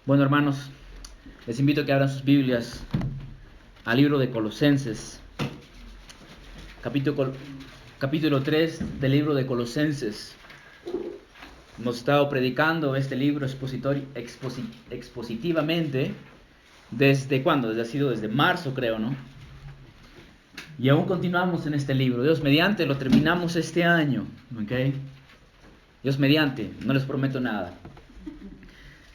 Bueno, hermanos, les invito a que abran sus Biblias al libro de Colosenses, capítulo 3 del libro de Colosenses. Hemos estado predicando este libro expositivamente. ¿Desde cuándo? Desde marzo, creo, ¿no? Y aún continuamos en este libro. Dios mediante, lo terminamos este año, ¿ok? Dios mediante, no les prometo nada.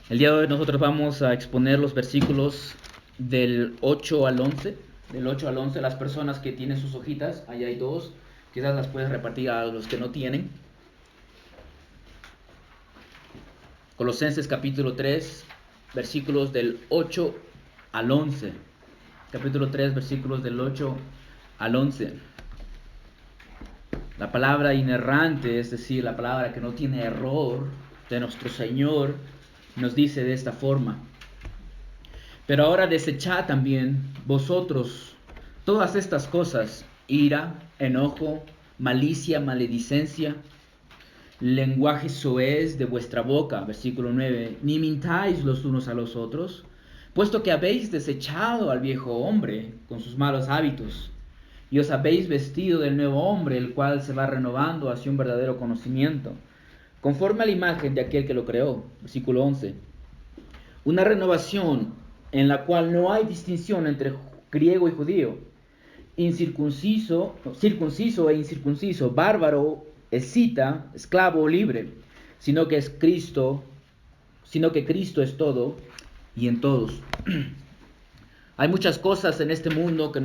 El día de hoy nosotros vamos a exponer los versículos del 8 al 11. Del 8 al 11, las personas que tienen sus hojitas, ahí hay dos, quizás las puedes repartir a los que no tienen. Colosenses capítulo 3, versículos del 8 al 11. Capítulo 3, versículos del 8 al 11. La palabra inerrante, es decir, la palabra que no tiene error de nuestro Señor, nos dice de esta forma: pero ahora desechad también vosotros todas estas cosas: ira, enojo, malicia, maledicencia, lenguaje soez de vuestra boca. Versículo 9: ni mintáis los unos a los otros, puesto que habéis desechado al viejo hombre con sus malos hábitos, y os habéis vestido del nuevo hombre, el cual se va renovando hacia un verdadero conocimiento, conforme a la imagen de aquel que lo creó. Versículo 11: una renovación en la cual no hay distinción entre griego y judío, circunciso e incircunciso, bárbaro, escita, esclavo o libre, sino que Cristo es todo y en todos. Hay muchas cosas en este mundo que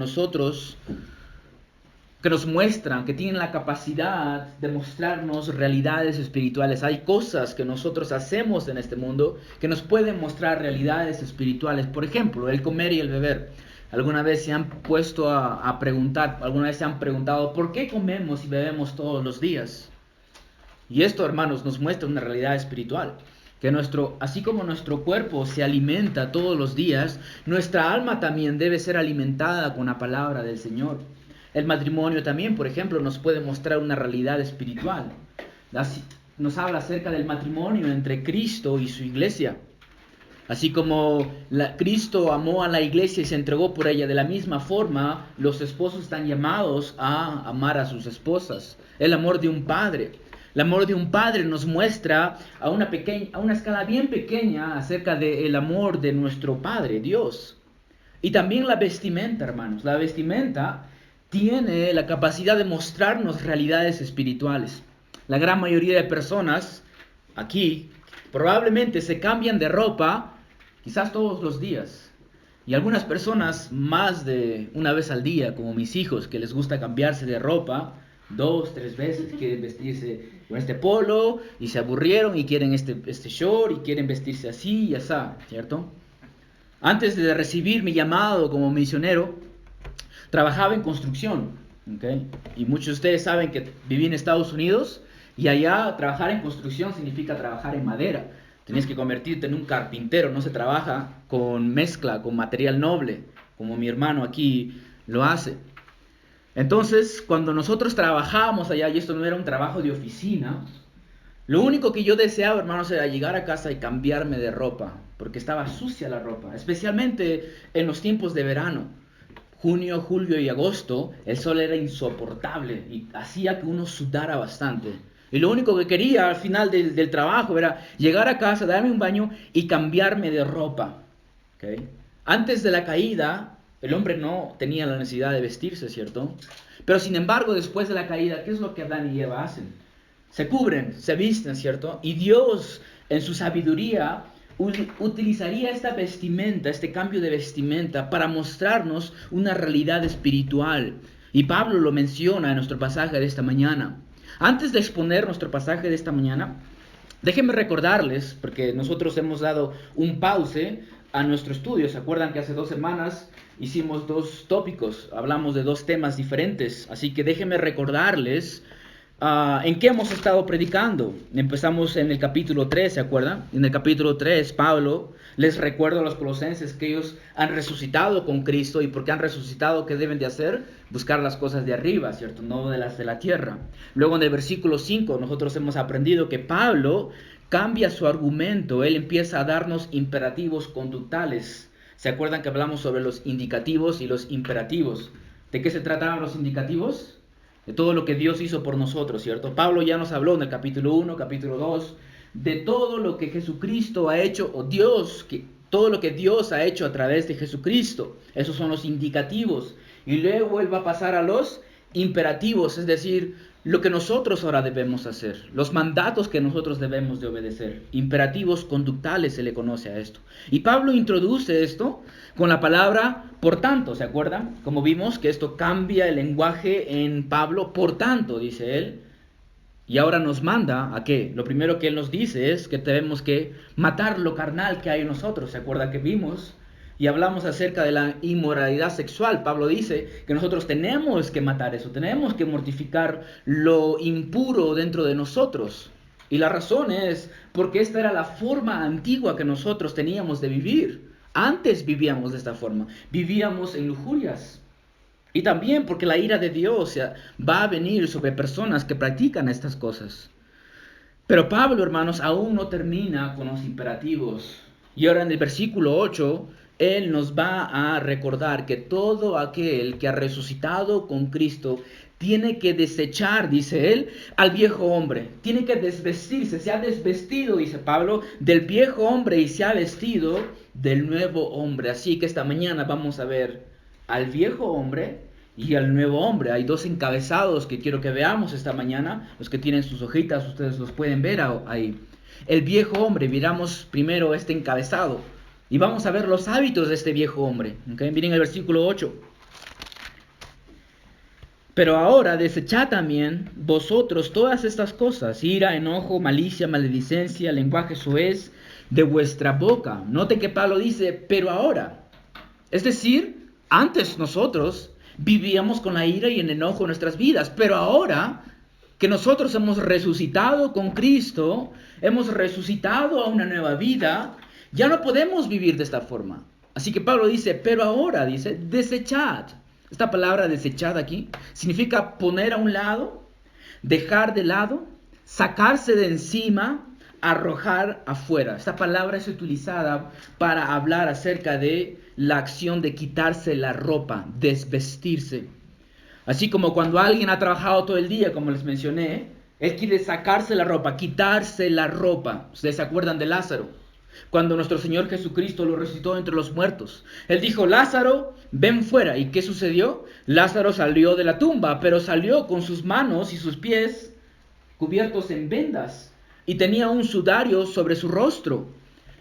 nos muestran, que tienen la capacidad de mostrarnos realidades espirituales. Hay cosas que nosotros hacemos en este mundo que nos pueden mostrar realidades espirituales. Por ejemplo, el comer y el beber. ¿Alguna vez se han puesto a preguntar, alguna vez se han preguntado por qué comemos y bebemos todos los días? Y esto, hermanos, nos muestra una realidad espiritual. Que así como nuestro cuerpo se alimenta todos los días, nuestra alma también debe ser alimentada con la palabra del Señor. El matrimonio también, por ejemplo, nos puede mostrar una realidad espiritual. Nos habla acerca del matrimonio entre Cristo y su iglesia. Así como Cristo amó a la iglesia y se entregó por ella, de la misma forma, los esposos están llamados a amar a sus esposas. El amor de un padre. El amor de un padre nos muestra a una escala bien pequeña acerca del amor de nuestro Padre, Dios. Y también la vestimenta, hermanos. La vestimenta tiene la capacidad de mostrarnos realidades espirituales. La gran mayoría de personas aquí probablemente se cambian de ropa quizás todos los días. Y algunas personas más de una vez al día, como mis hijos, que les gusta cambiarse de ropa 2, 3 veces. Quieren vestirse con este polo y se aburrieron y quieren este short y quieren vestirse así y así, ¿cierto? Antes de recibir mi llamado como misionero, trabajaba en construcción, ¿okay? Y muchos de ustedes saben que viví en Estados Unidos y allá trabajar en construcción significa trabajar en madera. Tienes que convertirte en un carpintero, no se trabaja con mezcla, con material noble, como mi hermano aquí lo hace. Entonces, cuando nosotros trabajábamos allá, y esto no era un trabajo de oficina, lo único que yo deseaba, hermanos, era llegar a casa y cambiarme de ropa, porque estaba sucia la ropa, especialmente en los tiempos de verano. Junio, julio y agosto, el sol era insoportable y hacía que uno sudara bastante. Y lo único que quería al final del trabajo era llegar a casa, darme un baño y cambiarme de ropa. ¿Okay? Antes de la caída, el hombre no tenía la necesidad de vestirse, ¿cierto? Pero sin embargo, después de la caída, ¿qué es lo que Adán y Eva hacen? Se cubren, se visten, ¿cierto? Y Dios, en su sabiduría, utilizaría esta vestimenta, este cambio de vestimenta, para mostrarnos una realidad espiritual. Y Pablo lo menciona en nuestro pasaje de esta mañana. Antes de exponer nuestro pasaje de esta mañana, déjenme recordarles, porque nosotros hemos dado un pause a nuestro estudio. ¿Se acuerdan que hace 2 semanas hicimos 2 tópicos? Hablamos de 2 temas diferentes. Así que déjenme recordarles ¿en qué hemos estado predicando? Empezamos en el capítulo 3, ¿se acuerdan? En el capítulo 3, Pablo les recuerda a los colosenses que ellos han resucitado con Cristo. ¿Y porque han resucitado? ¿Qué deben de hacer? Buscar las cosas de arriba, ¿cierto? No de las de la tierra. Luego en el versículo 5 nosotros hemos aprendido que Pablo cambia su argumento. Él empieza a darnos imperativos conductales. ¿Se acuerdan que hablamos sobre los indicativos y los imperativos? ¿De qué se trataban los indicativos? De todo lo que Dios hizo por nosotros, ¿cierto? Pablo ya nos habló en el capítulo 1, capítulo 2, de todo lo que Jesucristo ha hecho, o todo lo que Dios ha hecho a través de Jesucristo. Esos son los indicativos. Y luego Él va a pasar a los imperativos, es decir, lo que nosotros ahora debemos hacer, los mandatos que nosotros debemos de obedecer. Imperativos conductales se le conoce a esto. Y Pablo introduce esto con la palabra por tanto, ¿se acuerdan? Como vimos que esto cambia el lenguaje en Pablo, por tanto, dice él. Y ahora nos manda a qué. Lo primero que él nos dice es que tenemos que matar lo carnal que hay en nosotros. ¿Se acuerdan que vimos? Y hablamos acerca de la inmoralidad sexual. Pablo dice que nosotros tenemos que matar eso, tenemos que mortificar lo impuro dentro de nosotros. Y la razón es porque esta era la forma antigua que nosotros teníamos de vivir. Antes vivíamos de esta forma, vivíamos en lujurias. Y también porque la ira de Dios va a venir sobre personas que practican estas cosas. Pero Pablo, hermanos, aún no termina con los imperativos. Y ahora en el versículo 8, él nos va a recordar que todo aquel que ha resucitado con Cristo tiene que desechar, dice él, al viejo hombre. Tiene que desvestirse, se ha desvestido, dice Pablo, del viejo hombre y se ha vestido del nuevo hombre. Así que esta mañana vamos a ver al viejo hombre y al nuevo hombre. Hay dos encabezados que quiero que veamos esta mañana. Los que tienen sus hojitas, ustedes los pueden ver ahí. El viejo hombre, miramos primero este encabezado. Y vamos a ver los hábitos de este viejo hombre. ¿Okay? Miren el versículo 8. Pero ahora desechad también vosotros todas estas cosas: ira, enojo, malicia, maledicencia, lenguaje soez de vuestra boca. Note que Pablo dice, pero ahora. Es decir, antes nosotros vivíamos con la ira y el enojo en nuestras vidas, pero ahora que nosotros hemos resucitado con Cristo, hemos resucitado a una nueva vida, ya no podemos vivir de esta forma. Así que Pablo dice, pero ahora, dice, desechad. Esta palabra desechad aquí significa poner a un lado, dejar de lado, sacarse de encima, arrojar afuera. Esta palabra es utilizada para hablar acerca de la acción de quitarse la ropa, desvestirse. Así como cuando alguien ha trabajado todo el día, como les mencioné, él quiere sacarse la ropa, quitarse la ropa. ¿Ustedes se acuerdan de Lázaro? Cuando nuestro Señor Jesucristo lo resucitó entre los muertos. Él dijo, Lázaro, ven fuera. ¿Y qué sucedió? Lázaro salió de la tumba, pero salió con sus manos y sus pies cubiertos en vendas. Y tenía un sudario sobre su rostro.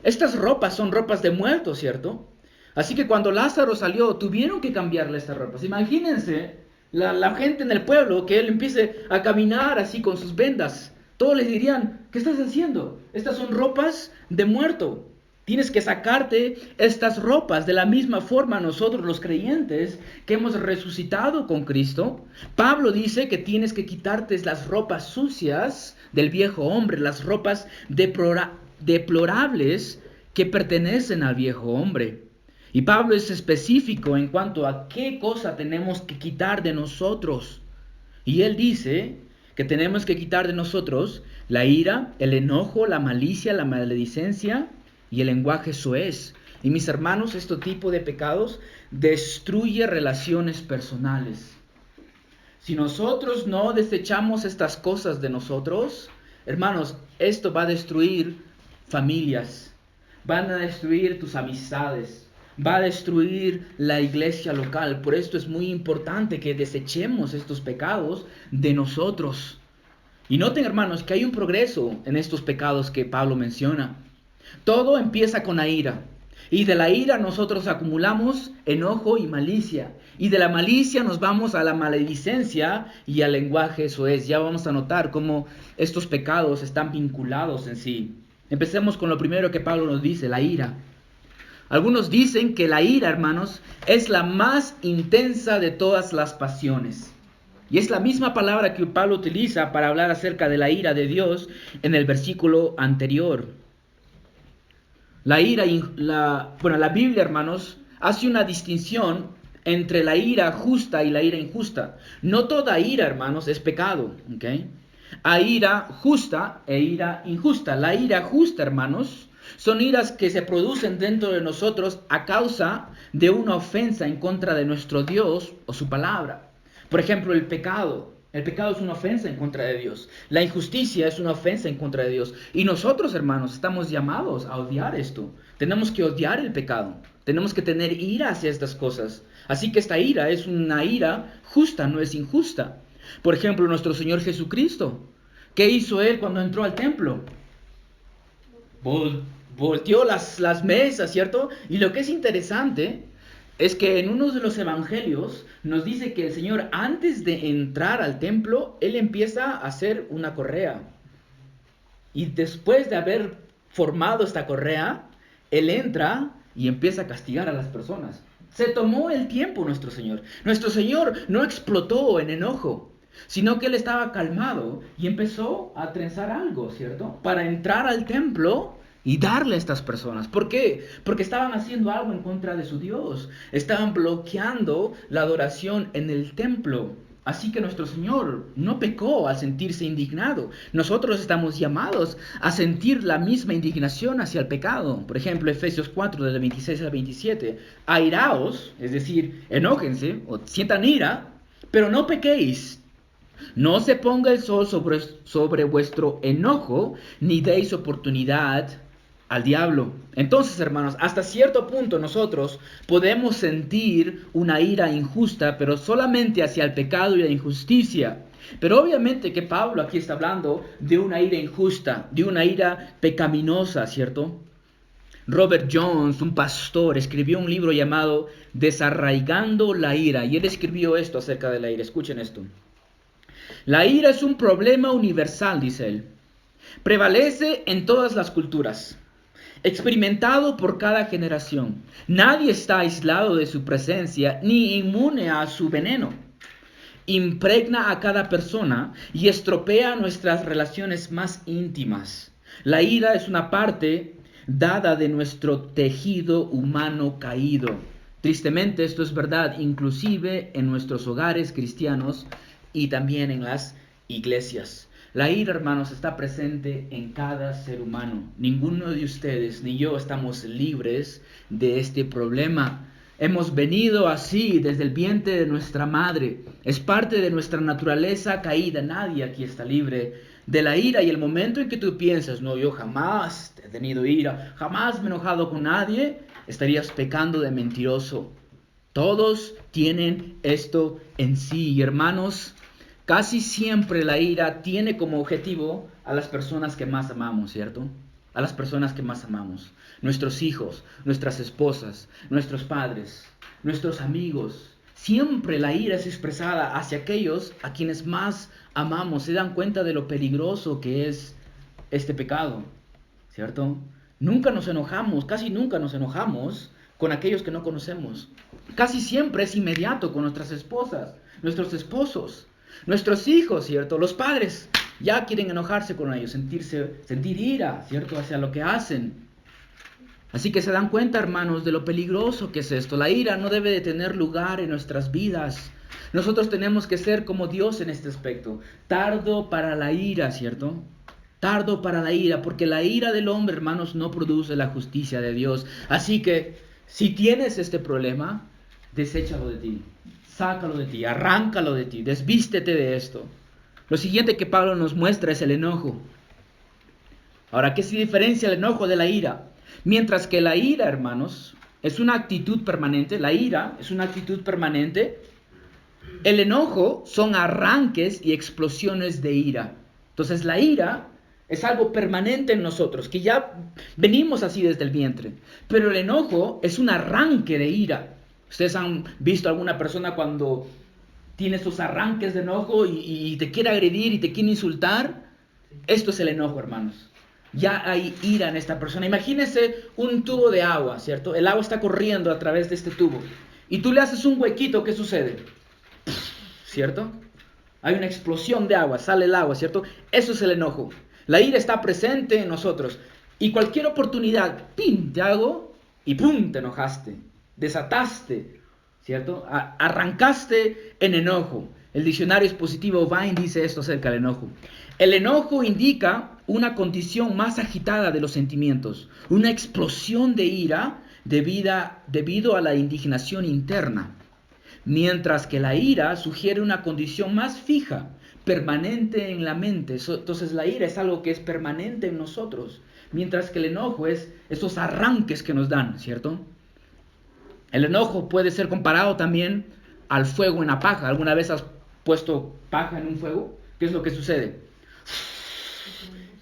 Estas ropas son ropas de muertos, ¿cierto? Así que cuando Lázaro salió, tuvieron que cambiarle estas ropas. Imagínense la gente en el pueblo, que él empiece a caminar así con sus vendas. Todos les dirían, ¿qué estás haciendo? Estas son ropas de muerto. Tienes que sacarte estas ropas. De la misma forma nosotros los creyentes que hemos resucitado con Cristo, Pablo dice que tienes que quitarte las ropas sucias del viejo hombre, las ropas deplorables que pertenecen al viejo hombre. Y Pablo es específico en cuanto a qué cosa tenemos que quitar de nosotros. Y él dice que tenemos que quitar de nosotros la ira, el enojo, la malicia, la maledicencia y el lenguaje soez. Y mis hermanos, este tipo de pecados destruye relaciones personales. Si nosotros no desechamos estas cosas de nosotros, hermanos, esto va a destruir familias, van a destruir tus amistades, va a destruir la iglesia local. Por esto es muy importante que desechemos estos pecados de nosotros. Y noten, hermanos, que hay un progreso en estos pecados que Pablo menciona. Todo empieza con la ira. Y de la ira nosotros acumulamos enojo y malicia. Y de la malicia nos vamos a la maledicencia y al lenguaje soez. Ya vamos a notar cómo estos pecados están vinculados en sí. Empecemos con lo primero que Pablo nos dice, la ira. Algunos dicen que la ira, hermanos, es la más intensa de todas las pasiones. Y es la misma palabra que Pablo utiliza para hablar acerca de la ira de Dios en el versículo anterior. La ira, la Biblia, hermanos, hace una distinción entre la ira justa y la ira injusta. No toda ira, hermanos, es pecado, ¿ok? Hay ira justa e ira injusta. La ira justa, hermanos, son iras que se producen dentro de nosotros a causa de una ofensa en contra de nuestro Dios o su palabra. Por ejemplo, el pecado. El pecado es una ofensa en contra de Dios. La injusticia es una ofensa en contra de Dios. Y nosotros, hermanos, estamos llamados a odiar esto. Tenemos que odiar el pecado. Tenemos que tener ira hacia estas cosas. Así que esta ira es una ira justa, no es injusta. Por ejemplo, nuestro Señor Jesucristo. ¿Qué hizo Él cuando entró al templo? Volteó las mesas, ¿cierto? Y lo que es interesante es que en uno de los evangelios nos dice que el Señor, antes de entrar al templo, Él empieza a hacer una correa. Y después de haber formado esta correa, Él entra y empieza a castigar a las personas. Se tomó el tiempo nuestro Señor. Nuestro Señor no explotó en enojo, sino que Él estaba calmado y empezó a trenzar algo, ¿cierto? Para entrar al templo y darle a estas personas. ¿Por qué? Porque estaban haciendo algo en contra de su Dios. Estaban bloqueando la adoración en el templo. Así que nuestro Señor no pecó al sentirse indignado. Nosotros estamos llamados a sentir la misma indignación hacia el pecado. Por ejemplo, Efesios 4, del 26 al 27. Airaos, es decir, enójense o sientan ira, pero no pequéis. No se ponga el sol sobre vuestro enojo, ni deis oportunidad al diablo. Entonces, hermanos, hasta cierto punto nosotros podemos sentir una ira injusta, pero solamente hacia el pecado y la injusticia. Pero obviamente que Pablo aquí está hablando de una ira injusta, de una ira pecaminosa, ¿cierto? Robert Jones, un pastor, escribió un libro llamado Desarraigando la ira, y él escribió esto acerca de la ira. Escuchen esto. La ira es un problema universal, dice él. Prevalece en todas las culturas, experimentado por cada generación. Nadie está aislado de su presencia ni inmune a su veneno. Impregna a cada persona y estropea nuestras relaciones más íntimas. La ira es una parte dada de nuestro tejido humano caído. Tristemente esto es verdad, inclusive en nuestros hogares cristianos y también en las iglesias. La ira, hermanos, está presente en cada ser humano. Ninguno de ustedes ni yo estamos libres de este problema. Hemos venido así desde el vientre de nuestra madre. Es parte de nuestra naturaleza caída. Nadie aquí está libre de la ira. Y el momento en que tú piensas, no, yo jamás he tenido ira, jamás me he enojado con nadie, estarías pecando de mentiroso. Todos tienen esto en sí, hermanos. Casi siempre la ira tiene como objetivo a las personas que más amamos, ¿cierto? A las personas que más amamos. Nuestros hijos, nuestras esposas, nuestros padres, nuestros amigos. Siempre la ira es expresada hacia aquellos a quienes más amamos. Se dan cuenta de lo peligroso que es este pecado, ¿cierto? Nunca nos enojamos, casi nunca nos enojamos con aquellos que no conocemos. Casi siempre es inmediato con nuestras esposas, nuestros esposos. Nuestros hijos, ¿cierto? Los padres ya quieren enojarse con ellos, sentir ira, ¿cierto? Hacia lo que hacen. Así que se dan cuenta, hermanos, de lo peligroso que es esto. La ira no debe de tener lugar en nuestras vidas. Nosotros tenemos que ser como Dios en este aspecto. Tardo para la ira, ¿cierto? Tardo para la ira, porque la ira del hombre, hermanos, no produce la justicia de Dios. Así que, si tienes este problema, deséchalo de ti. Sácalo de ti, arráncalo de ti, desvístete de esto. Lo siguiente que Pablo nos muestra es el enojo. Ahora, ¿qué se diferencia el enojo de la ira? Mientras que la ira, hermanos, es una actitud permanente, la ira es una actitud permanente, el enojo son arranques y explosiones de ira. Entonces la ira es algo permanente en nosotros, que ya venimos así desde el vientre. Pero el enojo es un arranque de ira. ¿Ustedes han visto a alguna persona cuando tiene esos arranques de enojo y te quiere agredir y te quiere insultar? Esto es el enojo, hermanos. Ya hay ira en esta persona. Imagínense un tubo de agua, ¿cierto? El agua está corriendo a través de este tubo. Y tú le haces un huequito, ¿qué sucede? ¿Cierto? Hay una explosión de agua, sale el agua, ¿cierto? Eso es el enojo. La ira está presente en nosotros. Y cualquier oportunidad, ¡pim!, te hago y ¡pum!, te enojaste. Desataste, ¿cierto? Arrancaste en enojo. El diccionario expositivo Vine dice esto acerca del enojo. El enojo indica una condición más agitada de los sentimientos, una explosión de ira debido a la indignación interna, mientras que la ira sugiere una condición más fija, permanente en la mente. Entonces la ira es algo que es permanente en nosotros, mientras que el enojo es esos arranques que nos dan, ¿cierto? El enojo puede ser comparado también al fuego en la paja. ¿Alguna vez has puesto paja en un fuego? ¿Qué es lo que sucede?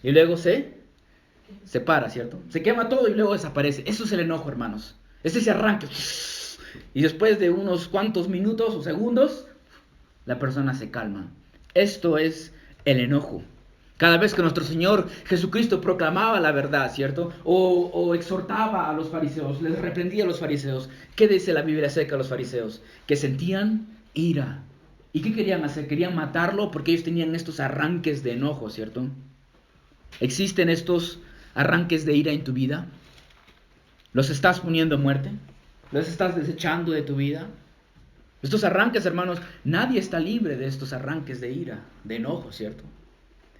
Y luego se para, ¿cierto? Se quema todo y luego desaparece. Eso es el enojo, hermanos. Es ese arranque. Y después de unos cuantos minutos o segundos, la persona se calma. Esto es el enojo. Cada vez que nuestro Señor Jesucristo proclamaba la verdad, ¿cierto? O exhortaba a los fariseos, les reprendía a los fariseos. ¿Qué dice la Biblia acerca de los fariseos? Que sentían ira. ¿Y qué querían hacer? Querían matarlo porque ellos tenían estos arranques de enojo, ¿cierto? ¿Existen estos arranques de ira en tu vida? ¿Los estás poniendo a muerte? ¿Los estás desechando de tu vida? Estos arranques, hermanos, nadie está libre de estos arranques de ira, de enojo, ¿cierto?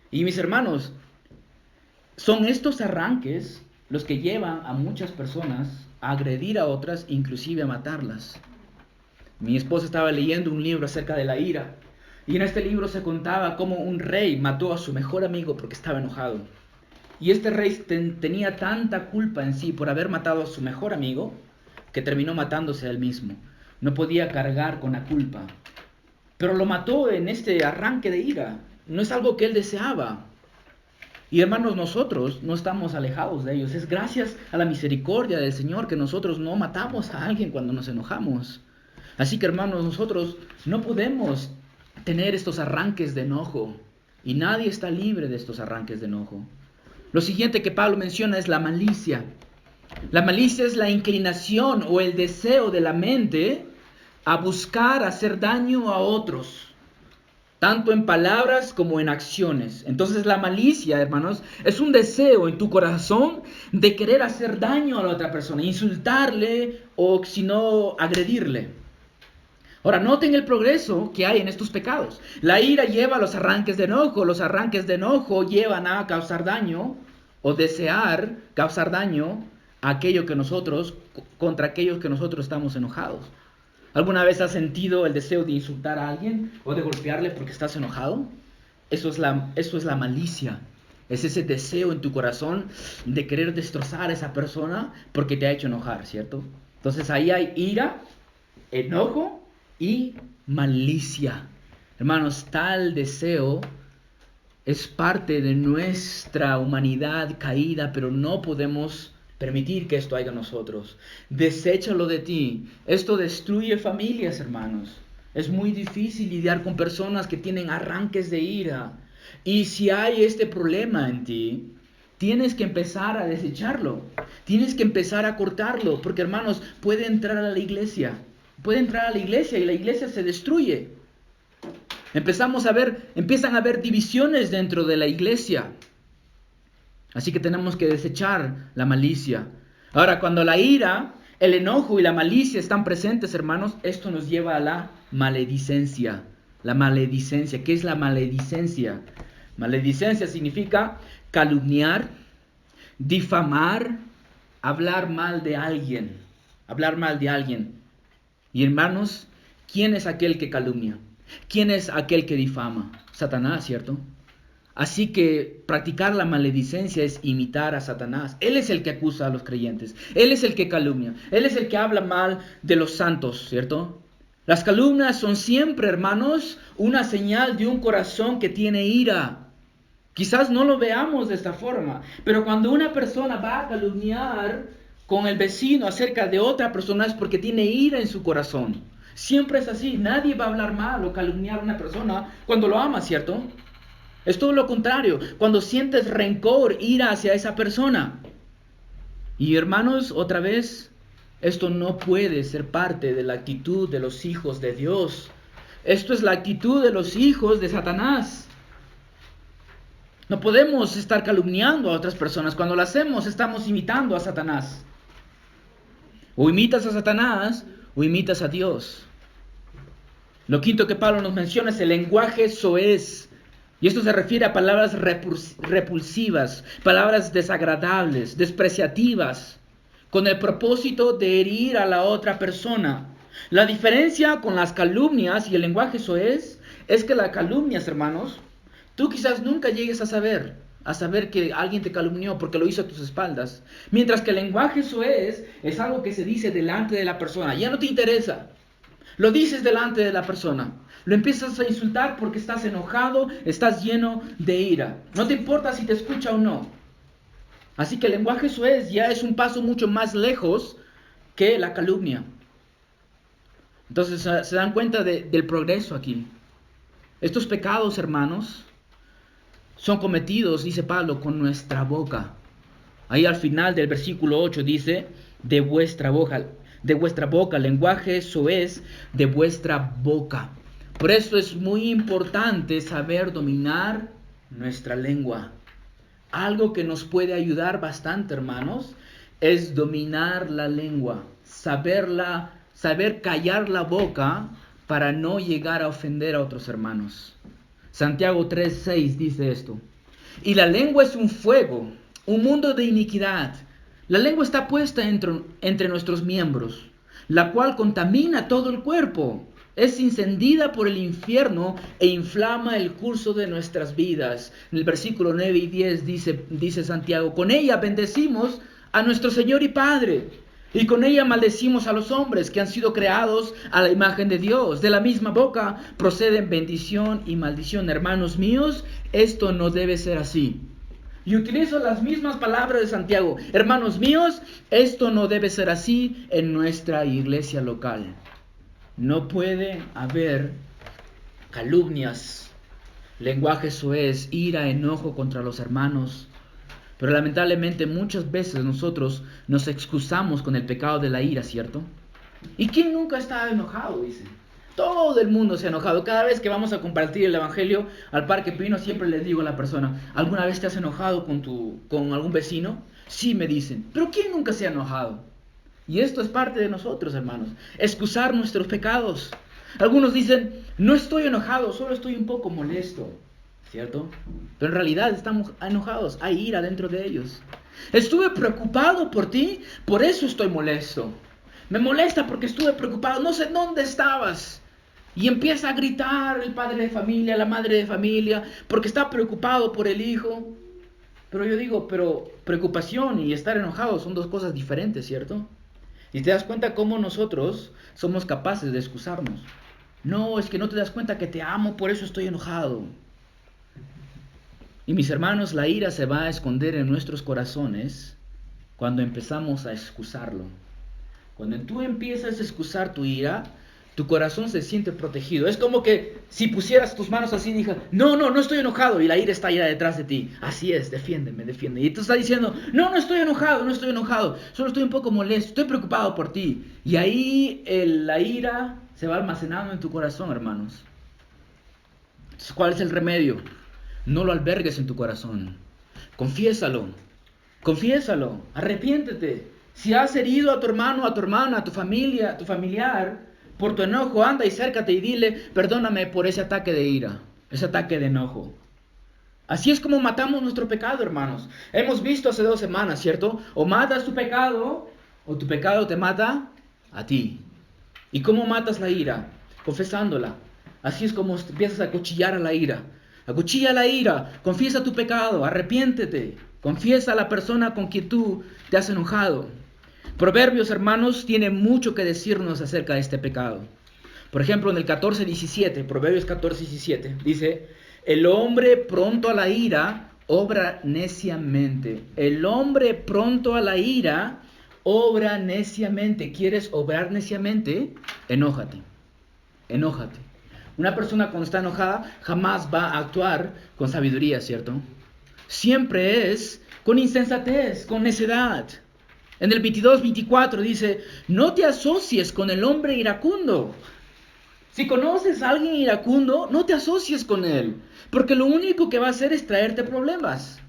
Y mis hermanos, son estos arranques los que llevan a muchas personas a agredir a otras, inclusive a matarlas. Mi esposa estaba leyendo un libro acerca de la ira, y en este libro se contaba cómo un rey mató a su mejor amigo porque estaba enojado. Y este rey tenía tanta culpa en sí por haber matado a su mejor amigo, que terminó matándose a él mismo. No podía cargar con la culpa. Pero lo mató en este arranque de ira. No es algo que él deseaba. Y hermanos, nosotros no estamos alejados de ellos. Es gracias a la misericordia del Señor que nosotros no matamos a alguien cuando nos enojamos. Así que hermanos, nosotros no podemos tener estos arranques de enojo. Y nadie está libre de estos arranques de enojo. Lo siguiente que Pablo menciona es la malicia. La malicia es la inclinación o el deseo de la mente a buscar hacer daño a otros, tanto en palabras como en acciones. Entonces la malicia, hermanos, es un deseo en tu corazón de querer hacer daño a la otra persona, insultarle o si no agredirle. Ahora, noten el progreso que hay en estos pecados. La ira lleva a los arranques de enojo. Los arranques de enojo llevan a causar daño o desear causar daño a contra aquellos que nosotros estamos enojados. ¿Alguna vez has sentido el deseo de insultar a alguien o de golpearle porque estás enojado? Eso es la malicia. Es ese deseo en tu corazón de querer destrozar a esa persona porque te ha hecho enojar, ¿cierto? Entonces ahí hay ira, enojo y malicia. Hermanos, tal deseo es parte de nuestra humanidad caída, pero no podemos permitir que esto haya en nosotros. Deséchalo de ti. Esto destruye familias, hermanos. Es muy difícil lidiar con personas que tienen arranques de ira. Y si hay este problema en ti, tienes que empezar a desecharlo. Tienes que empezar a cortarlo. Porque, hermanos, puede entrar a la iglesia. Puede entrar a la iglesia y la iglesia se destruye. Empiezan a haber divisiones dentro de la iglesia. Así que tenemos que desechar la malicia. Ahora, cuando la ira, el enojo y la malicia están presentes, hermanos, esto nos lleva a la maledicencia. La maledicencia. ¿Qué es la maledicencia? Maledicencia significa calumniar, difamar, hablar mal de alguien. Hablar mal de alguien. Y hermanos, ¿quién es aquel que calumnia? ¿Quién es aquel que difama? Satanás, ¿cierto? Así que practicar la maledicencia es imitar a Satanás. Él es el que acusa a los creyentes. Él es el que calumnia. Él es el que habla mal de los santos, ¿cierto? Las calumnias son siempre, hermanos, una señal de un corazón que tiene ira. Quizás no lo veamos de esta forma, pero cuando una persona va a calumniar con el vecino acerca de otra persona es porque tiene ira en su corazón. Siempre es así. Nadie va a hablar mal o calumniar a una persona cuando lo ama, ¿cierto? Es todo lo contrario. Cuando sientes rencor, ira hacia esa persona. Y hermanos, otra vez, esto no puede ser parte de la actitud de los hijos de Dios. Esto es la actitud de los hijos de Satanás. No podemos estar calumniando a otras personas. Cuando lo hacemos, estamos imitando a Satanás. O imitas a Satanás o imitas a Dios. Lo quinto que Pablo nos menciona es el lenguaje soez. Y esto se refiere a palabras repulsivas, palabras desagradables, despreciativas, con el propósito de herir a la otra persona. La diferencia con las calumnias y el lenguaje soez es que las calumnias, hermanos, tú quizás nunca llegues a saber que alguien te calumnió porque lo hizo a tus espaldas. Mientras que el lenguaje soez es algo que se dice delante de la persona. Ya no te interesa. Lo dices delante de la persona. Lo empiezas a insultar porque estás enojado, estás lleno de ira. No te importa si te escucha o no. Así que el lenguaje soez ya es un paso mucho más lejos que la calumnia. Entonces se dan cuenta del progreso aquí. Estos pecados, hermanos, son cometidos, dice Pablo, con nuestra boca. Ahí al final del versículo 8 dice, de vuestra boca, lenguaje soez, de vuestra boca. Por eso es muy importante saber dominar nuestra lengua. Algo que nos puede ayudar bastante, hermanos, es dominar la lengua. Saber callar la boca para no llegar a ofender a otros hermanos. Santiago 3:6 dice esto. Y la lengua es un fuego, un mundo de iniquidad. La lengua está puesta entre nuestros miembros, la cual contamina todo el cuerpo. Es encendida por el infierno e inflama el curso de nuestras vidas. En el versículo 9 y 10 dice Santiago, con ella bendecimos a nuestro Señor y Padre, y con ella maldecimos a los hombres que han sido creados a la imagen de Dios. De la misma boca proceden bendición y maldición. Hermanos míos, esto no debe ser así. Y utilizo las mismas palabras de Santiago. Hermanos míos, esto no debe ser así en nuestra iglesia local. No puede haber calumnias, lenguaje soez, ira, enojo contra los hermanos. Pero lamentablemente muchas veces nosotros nos excusamos con el pecado de la ira, ¿cierto? ¿Y quién nunca está enojado? Dice. Todo el mundo se ha enojado. Cada vez que vamos a compartir el evangelio al Parque Pino, siempre les digo a la persona, ¿alguna vez te has enojado con algún vecino? Sí, me dicen. ¿Pero quién nunca se ha enojado? Y esto es parte de nosotros, hermanos. Excusar nuestros pecados. Algunos dicen, no estoy enojado, solo estoy un poco molesto. ¿Cierto? Pero en realidad estamos enojados, hay ira dentro de ellos. Estuve preocupado por ti, por eso estoy molesto. Me molesta porque estuve preocupado, no sé dónde estabas. Y empieza a gritar el padre de familia, la madre de familia, porque está preocupado por el hijo. Pero yo digo, pero preocupación y estar enojado son dos cosas diferentes, ¿cierto? Y te das cuenta cómo nosotros somos capaces de excusarnos. No, es que no te das cuenta que te amo, por eso estoy enojado. Y mis hermanos, la ira se va a esconder en nuestros corazones cuando empezamos a excusarlo. Cuando tú empiezas a excusar tu ira, tu corazón se siente protegido. Es como que si pusieras tus manos así y dijeras, no estoy enojado, y la ira está allá detrás de ti. Así es, defiéndeme. Y tú estás diciendo, no estoy enojado, solo estoy un poco molesto, estoy preocupado por ti. Y ahí la ira se va almacenando en tu corazón, hermanos. Entonces, ¿cuál es el remedio? No lo albergues en tu corazón. Confiésalo, arrepiéntete. Si has herido a tu hermano, a tu hermana, a tu familia, a tu familiar, por tu enojo, anda y acércate y dile, perdóname por ese ataque de ira, ese ataque de enojo. Así es como matamos nuestro pecado, hermanos. Hemos visto hace 2 semanas, ¿cierto? O matas tu pecado, o tu pecado te mata a ti. ¿Y cómo matas la ira? Confesándola. Así es como empiezas a acuchillar a la ira. Acuchilla la ira, confiesa tu pecado, arrepiéntete, confiesa a la persona con quien tú te has enojado. Proverbios, hermanos, tiene mucho que decirnos acerca de este pecado. Por ejemplo, en el 14:17, Proverbios 14:17, dice, el hombre pronto a la ira obra neciamente. El hombre pronto a la ira obra neciamente. ¿Quieres obrar neciamente? Enójate. Una persona cuando está enojada jamás va a actuar con sabiduría, ¿cierto? Siempre es con insensatez, con necedad. En el 22:24 dice, no te asocies con el hombre iracundo. Si conoces a alguien iracundo, no te asocies con él, porque lo único que va a hacer es traerte problemas.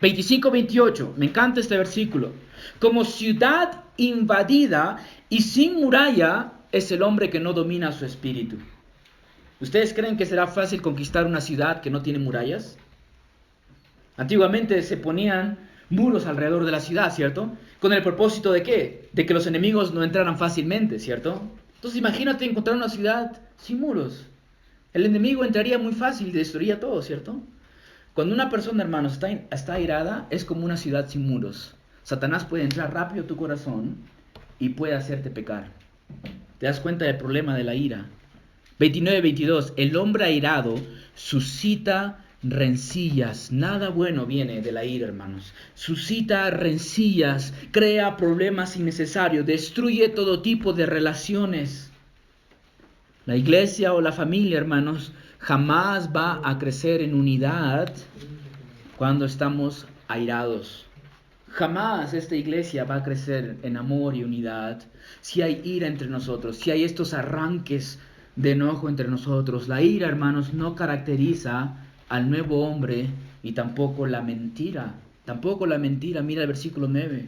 25:28, me encanta este versículo. Como ciudad invadida y sin muralla es el hombre que no domina su espíritu. ¿Ustedes creen que será fácil conquistar una ciudad que no tiene murallas? Antiguamente se ponían muros alrededor de la ciudad, ¿cierto? ¿Con el propósito de qué? De que los enemigos no entraran fácilmente, ¿cierto? Entonces imagínate encontrar una ciudad sin muros. El enemigo entraría muy fácil y destruiría todo, ¿cierto? Cuando una persona, hermanos, está airada, es como una ciudad sin muros. Satanás puede entrar rápido a tu corazón y puede hacerte pecar. ¿Te das cuenta del problema de la ira? 29-22. El hombre airado suscita rencillas. Nada bueno viene de la ira, hermanos. Suscita rencillas, crea problemas innecesarios, destruye todo tipo de relaciones. La iglesia o la familia, hermanos, jamás va a crecer en unidad cuando estamos airados. Jamás esta iglesia va a crecer en amor y unidad si hay ira entre nosotros, si hay estos arranques de enojo entre nosotros. La ira, hermanos, no caracteriza al nuevo hombre y tampoco la mentira. Tampoco la mentira. Mira el versículo 9.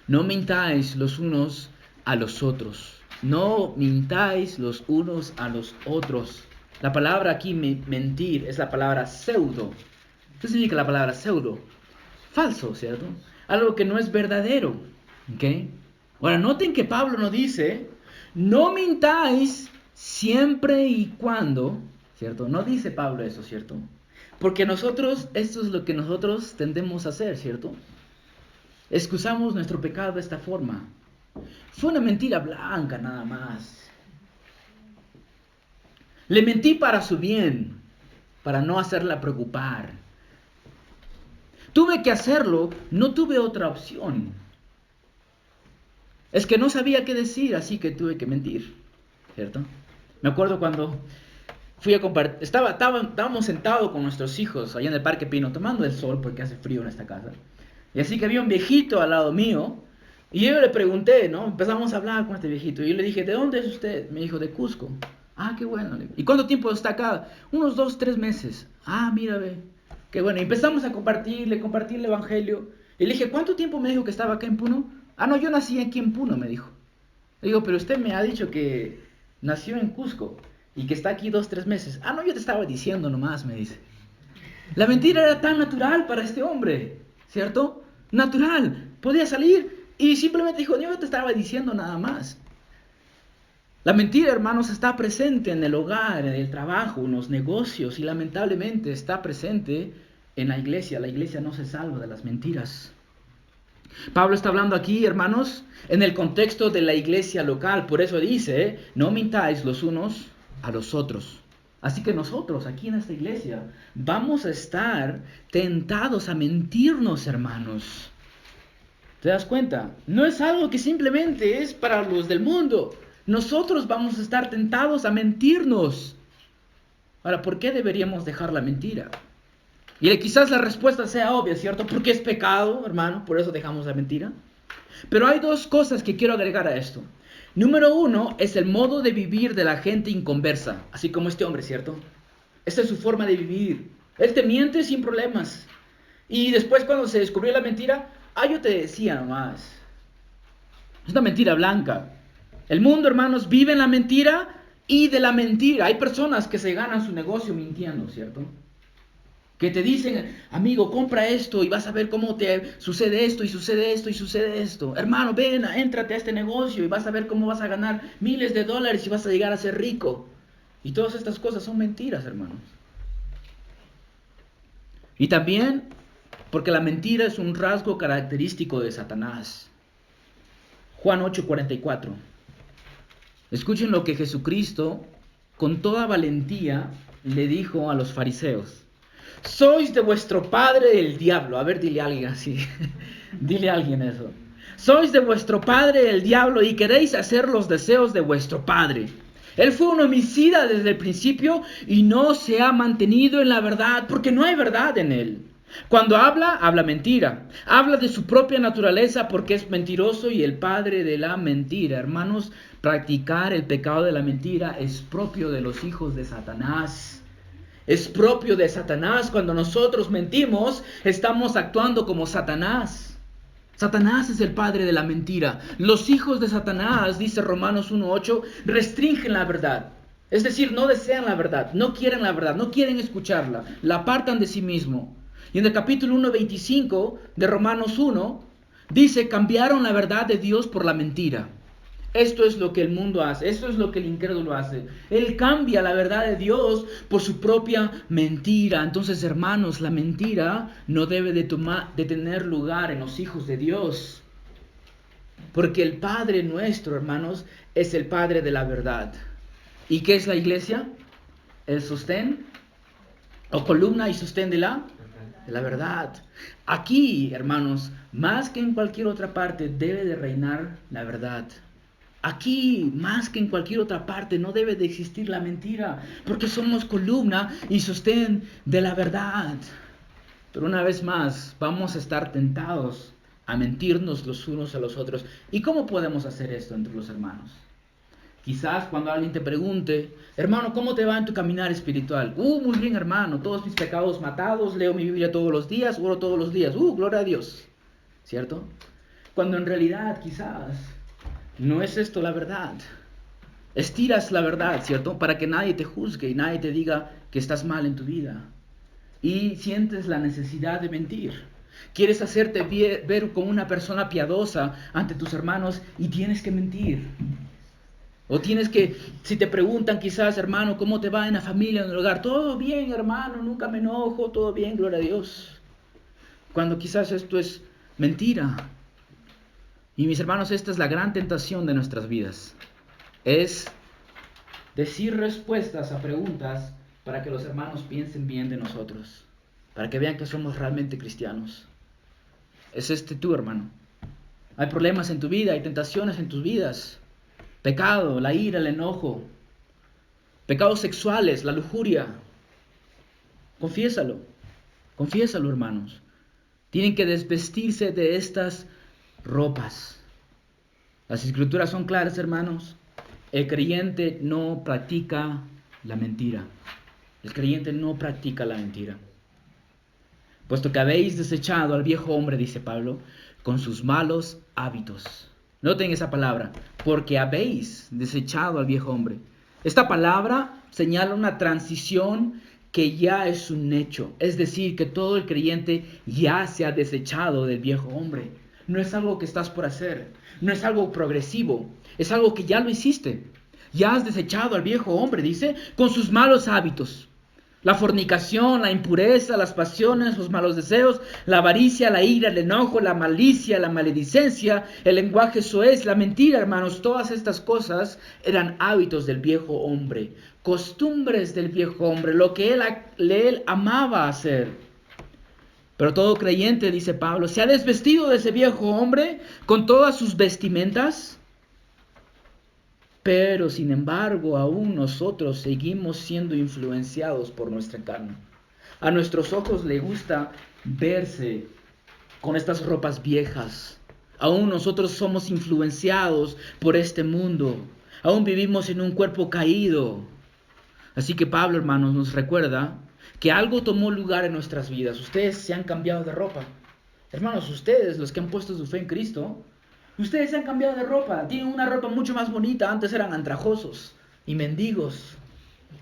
No mintáis los unos a los otros. No mintáis los unos a los otros. La palabra aquí, mentir, es la palabra pseudo. ¿Qué significa la palabra pseudo? Falso, ¿cierto? Algo que no es verdadero. ¿Ok? Ahora, noten que Pablo nos dice, no mintáis siempre y cuando, ¿cierto? No dice Pablo eso, ¿cierto? Porque nosotros, esto es lo que nosotros tendemos a hacer, ¿cierto? Excusamos nuestro pecado de esta forma. Fue una mentira blanca nada más. Le mentí para su bien, para no hacerla preocupar. Tuve que hacerlo, no tuve otra opción. Es que no sabía qué decir, así que tuve que mentir, ¿cierto? Me acuerdo cuando fui a compartir, estábamos sentados con nuestros hijos allá en el Parque Pino, tomando el sol porque hace frío en esta casa. Y así que había un viejito al lado mío, y yo le pregunté, ¿no? Empezamos a hablar con este viejito, y yo le dije, ¿de dónde es usted? Me dijo, de Cusco. Ah, qué bueno. ¿Y cuánto tiempo está acá? Unos 2-3 meses. Ah, mira, ve. Qué bueno. Y empezamos a compartir el evangelio. Y le dije, ¿cuánto tiempo me dijo que estaba acá en Puno? Ah, no, yo nací aquí en Puno, me dijo. Le digo, pero usted me ha dicho que nació en Cusco y que está aquí 2-3 meses. Ah, no, yo te estaba diciendo nomás, me dice. La mentira era tan natural para este hombre, ¿cierto? Natural. Podía salir y simplemente dijo, yo te estaba diciendo nada más. La mentira, hermanos, está presente en el hogar, en el trabajo, en los negocios y lamentablemente está presente en la iglesia. La iglesia no se salva de las mentiras. Pablo está hablando aquí, hermanos, en el contexto de la iglesia local. Por eso dice, no mintáis los unos a los otros. Así que nosotros aquí en esta iglesia vamos a estar tentados a mentirnos, hermanos. ¿Te das cuenta? No es algo que simplemente es para los del mundo. Nosotros vamos a estar tentados a mentirnos. Ahora, ¿por qué deberíamos dejar la mentira? Y quizás la respuesta sea obvia, ¿cierto? Porque es pecado, hermano, por eso dejamos la mentira. Pero hay dos cosas que quiero agregar a esto. Número 1 es el modo de vivir de la gente inconversa, así como este hombre, ¿cierto? Esta es su forma de vivir. Él te miente sin problemas. Y después cuando se descubrió la mentira, yo te decía nomás. Es una mentira blanca. El mundo, hermanos, vive en la mentira y de la mentira. Hay personas que se ganan su negocio mintiendo, ¿cierto? Que te dicen, amigo, compra esto y vas a ver cómo te sucede esto y sucede esto y sucede esto. Hermano, ven, éntrate a este negocio y vas a ver cómo vas a ganar miles de dólares y vas a llegar a ser rico. Y todas estas cosas son mentiras, hermanos. Y también porque la mentira es un rasgo característico de Satanás. Juan 8:44. Escuchen lo que Jesucristo, con toda valentía, le dijo a los fariseos. Sois de vuestro padre el diablo. A ver, dile a alguien así. Dile a alguien eso. Sois de vuestro padre el diablo y queréis hacer los deseos de vuestro padre. Él fue un homicida desde el principio y no se ha mantenido en la verdad porque no hay verdad en él. Cuando habla mentira. Habla de su propia naturaleza porque es mentiroso y el padre de la mentira. Hermanos, practicar el pecado de la mentira es propio de los hijos de Satanás. Es propio de Satanás. Cuando nosotros mentimos, estamos actuando como Satanás. Satanás es el padre de la mentira. Los hijos de Satanás, dice Romanos 1:8, restringen la verdad. Es decir, no desean la verdad, no quieren la verdad, no quieren escucharla, la apartan de sí mismo. Y en el capítulo 1:25 de Romanos 1, dice, cambiaron la verdad de Dios por la mentira. Esto es lo que el mundo hace, esto es lo que el incrédulo hace. Él cambia la verdad de Dios por su propia mentira. Entonces, hermanos, la mentira no debe de tener lugar en los hijos de Dios. Porque el Padre nuestro, hermanos, es el Padre de la verdad. ¿Y qué es la iglesia? El sostén, o columna y sostén de la verdad. Aquí, hermanos, más que en cualquier otra parte, debe de reinar la verdad. Aquí, más que en cualquier otra parte, no debe de existir la mentira, porque somos columna y sostén de la verdad. Pero una vez más, vamos a estar tentados a mentirnos los unos a los otros. ¿Y cómo podemos hacer esto entre los hermanos? Quizás cuando alguien te pregunte, hermano, ¿cómo te va en tu caminar espiritual? Muy bien, hermano, todos mis pecados matados, leo mi Biblia todos los días, oro todos los días. Gloria a Dios, ¿cierto? Cuando en realidad quizás no es esto la verdad. Estiras la verdad, ¿cierto? Para que nadie te juzgue y nadie te diga que estás mal en tu vida. Y sientes la necesidad de mentir. Quieres hacerte ver como una persona piadosa ante tus hermanos y tienes que mentir. O tienes que, si te preguntan quizás, hermano, ¿cómo te va en la familia, en el hogar? Todo bien, hermano, nunca me enojo, todo bien, gloria a Dios. Cuando quizás esto es mentira. Y mis hermanos, esta es la gran tentación de nuestras vidas. Es decir respuestas a preguntas para que los hermanos piensen bien de nosotros. Para que vean que somos realmente cristianos. Es tú, hermano. Hay problemas en tu vida, hay tentaciones en tus vidas. Pecado, la ira, el enojo. Pecados sexuales, la lujuria. Confiésalo. Confiésalo, hermanos. Tienen que desvestirse de estas ropas. Las escrituras son claras, hermanos. El creyente no practica la mentira. El creyente no practica la mentira. Puesto que habéis desechado al viejo hombre, dice Pablo, con sus malos hábitos. Noten esa palabra, porque habéis desechado al viejo hombre. Esta palabra señala una transición que ya es un hecho. Es decir, que todo el creyente ya se ha desechado del viejo hombre. No es algo que estás por hacer, no es algo progresivo, es algo que ya lo hiciste. Ya has desechado al viejo hombre, dice, con sus malos hábitos. La fornicación, la impureza, las pasiones, los malos deseos, la avaricia, la ira, el enojo, la malicia, la maledicencia, el lenguaje soez, la mentira, hermanos. Todas estas cosas eran hábitos del viejo hombre, costumbres del viejo hombre, lo que él amaba hacer. Pero todo creyente, dice Pablo, se ha desvestido de ese viejo hombre con todas sus vestimentas. Pero sin embargo, aún nosotros seguimos siendo influenciados por nuestra carne. A nuestros ojos les gusta verse con estas ropas viejas. Aún nosotros somos influenciados por este mundo. Aún vivimos en un cuerpo caído. Así que Pablo, hermanos, nos recuerda que algo tomó lugar en nuestras vidas. Ustedes se han cambiado de ropa. Hermanos, ustedes, los que han puesto su fe en Cristo, ustedes se han cambiado de ropa, tienen una ropa mucho más bonita, antes eran andrajosos y mendigos,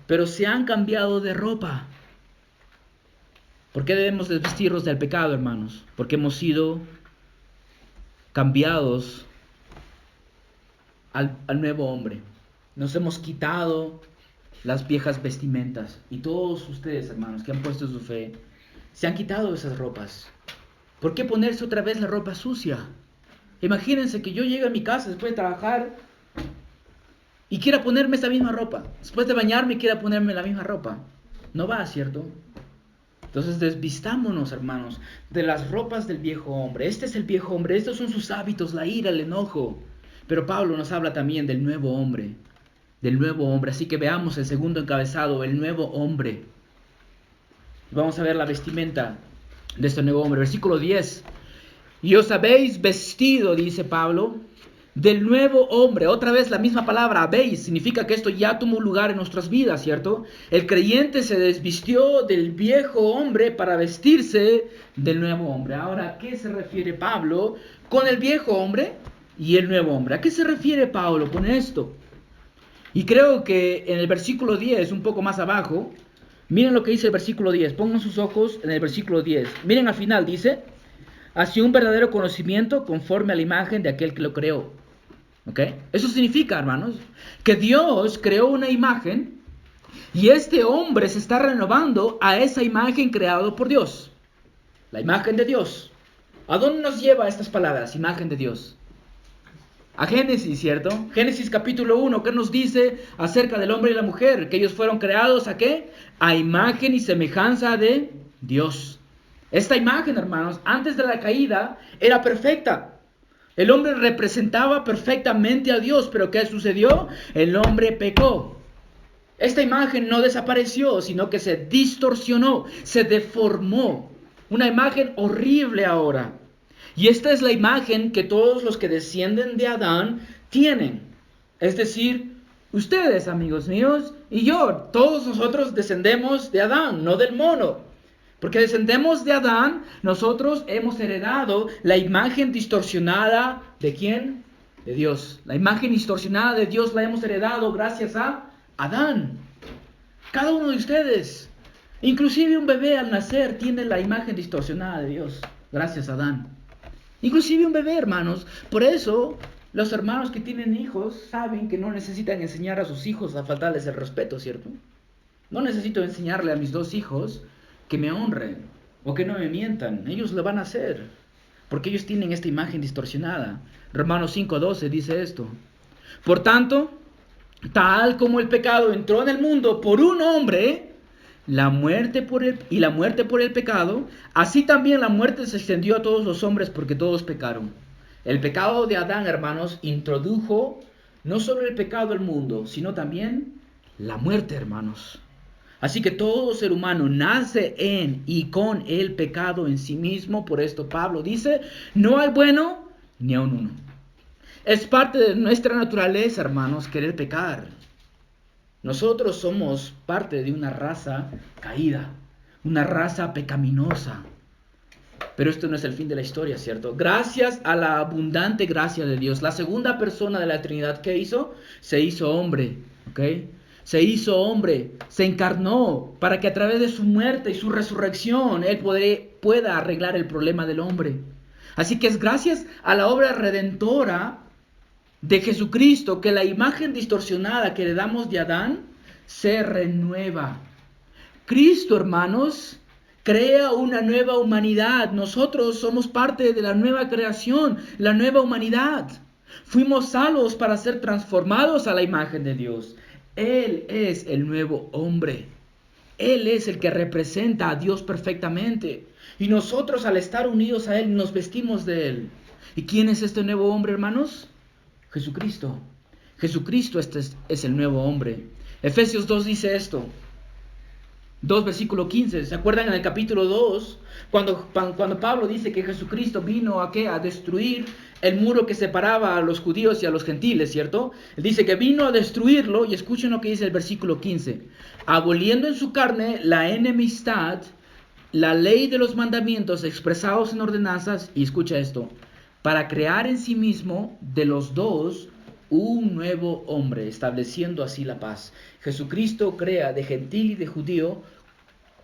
pero se han cambiado de ropa. ¿Por qué debemos desvestirnos del pecado, hermanos? Porque hemos sido cambiados al nuevo hombre. Nos hemos quitado las viejas vestimentas. Y todos ustedes, hermanos, que han puesto su fe, se han quitado esas ropas. ¿Por qué ponerse otra vez la ropa sucia? Imagínense que yo llegue a mi casa después de trabajar y quiera ponerme esta misma ropa. Después de bañarme quiera ponerme la misma ropa. No va, ¿cierto? Entonces desvistámonos, hermanos, de las ropas del viejo hombre. Este es el viejo hombre, estos son sus hábitos, la ira, el enojo. Pero Pablo nos habla también del nuevo hombre. Del nuevo hombre. Así que veamos el segundo encabezado, el nuevo hombre. Vamos a ver la vestimenta de este nuevo hombre. Versículo 10. Y os habéis vestido, dice Pablo, del nuevo hombre. Otra vez la misma palabra, habéis, significa que esto ya tomó lugar en nuestras vidas, ¿cierto? El creyente se desvistió del viejo hombre para vestirse del nuevo hombre. Ahora, ¿a qué se refiere Pablo con el viejo hombre y el nuevo hombre? ¿A qué se refiere Pablo con esto? Y creo que en el versículo 10, un poco más abajo, miren lo que dice el versículo 10. Pongan sus ojos en el versículo 10. Miren al final, dice, hacia un verdadero conocimiento conforme a la imagen de aquel que lo creó. ¿Ok? Eso significa, hermanos, que Dios creó una imagen y este hombre se está renovando a esa imagen creada por Dios. La imagen de Dios. ¿A dónde nos lleva estas palabras? Imagen de Dios. A Génesis, ¿cierto? Génesis capítulo 1, ¿qué nos dice acerca del hombre y la mujer? Que ellos fueron creados, ¿a qué? A imagen y semejanza de Dios. Esta imagen, hermanos, antes de la caída, era perfecta. El hombre representaba perfectamente a Dios, pero ¿qué sucedió? El hombre pecó. Esta imagen no desapareció, sino que se distorsionó, se deformó. Una imagen horrible ahora. Y esta es la imagen que todos los que descienden de Adán tienen. Es decir, ustedes, amigos míos, y yo, todos nosotros descendemos de Adán, no del mono. Porque descendemos de Adán, nosotros hemos heredado la imagen distorsionada ¿de quién? De Dios. La imagen distorsionada de Dios la hemos heredado gracias a Adán. Cada uno de ustedes. Inclusive un bebé al nacer tiene la imagen distorsionada de Dios. Gracias a Adán. Inclusive un bebé, hermanos. Por eso los hermanos que tienen hijos saben que no necesitan enseñar a sus hijos a faltarles el respeto, ¿cierto? No necesito enseñarle a mis 2 hijos que me honren o que no me mientan. Ellos lo van a hacer porque ellos tienen esta imagen distorsionada. Romanos 5:12 dice esto. Por tanto, tal como el pecado entró en el mundo por un hombre, la muerte por el pecado, así también la muerte se extendió a todos los hombres porque todos pecaron. El pecado de Adán, hermanos, introdujo no solo el pecado al mundo, sino también la muerte, hermanos. Así que todo ser humano nace en y con el pecado en sí mismo. Por esto Pablo dice, no hay bueno ni aun uno. Es parte de nuestra naturaleza, hermanos, querer pecar. Nosotros somos parte de una raza caída, una raza pecaminosa. Pero esto no es el fin de la historia, ¿cierto? Gracias a la abundante gracia de Dios, la segunda persona de la Trinidad, ¿qué hizo? Se hizo hombre, ¿ok? Se hizo hombre, se encarnó para que a través de su muerte y su resurrección Él pueda arreglar el problema del hombre. Así que es gracias a la obra redentora de Jesucristo que la imagen distorsionada que le damos de Adán se renueva. Cristo, hermanos, crea una nueva humanidad. Nosotros somos parte de la nueva creación, la nueva humanidad. Fuimos salvos para ser transformados a la imagen de Dios. Él es el nuevo hombre. Él es el que representa a Dios perfectamente. Y nosotros al estar unidos a Él nos vestimos de Él. ¿Y quién es este nuevo hombre, hermanos? Jesucristo. Jesucristo es el nuevo hombre. Efesios 2 dice esto. 2 versículo 15. ¿Se acuerdan en el capítulo 2? Cuando Pablo dice que Jesucristo vino ¿a qué? A destruir el muro que separaba a los judíos y a los gentiles, ¿cierto? Él dice que vino a destruirlo, y escuchen lo que dice el versículo 15. Aboliendo en su carne la enemistad, la ley de los mandamientos expresados en ordenanzas, y escucha esto, para crear en sí mismo de los dos un nuevo hombre, estableciendo así la paz. Jesucristo crea de gentil y de judío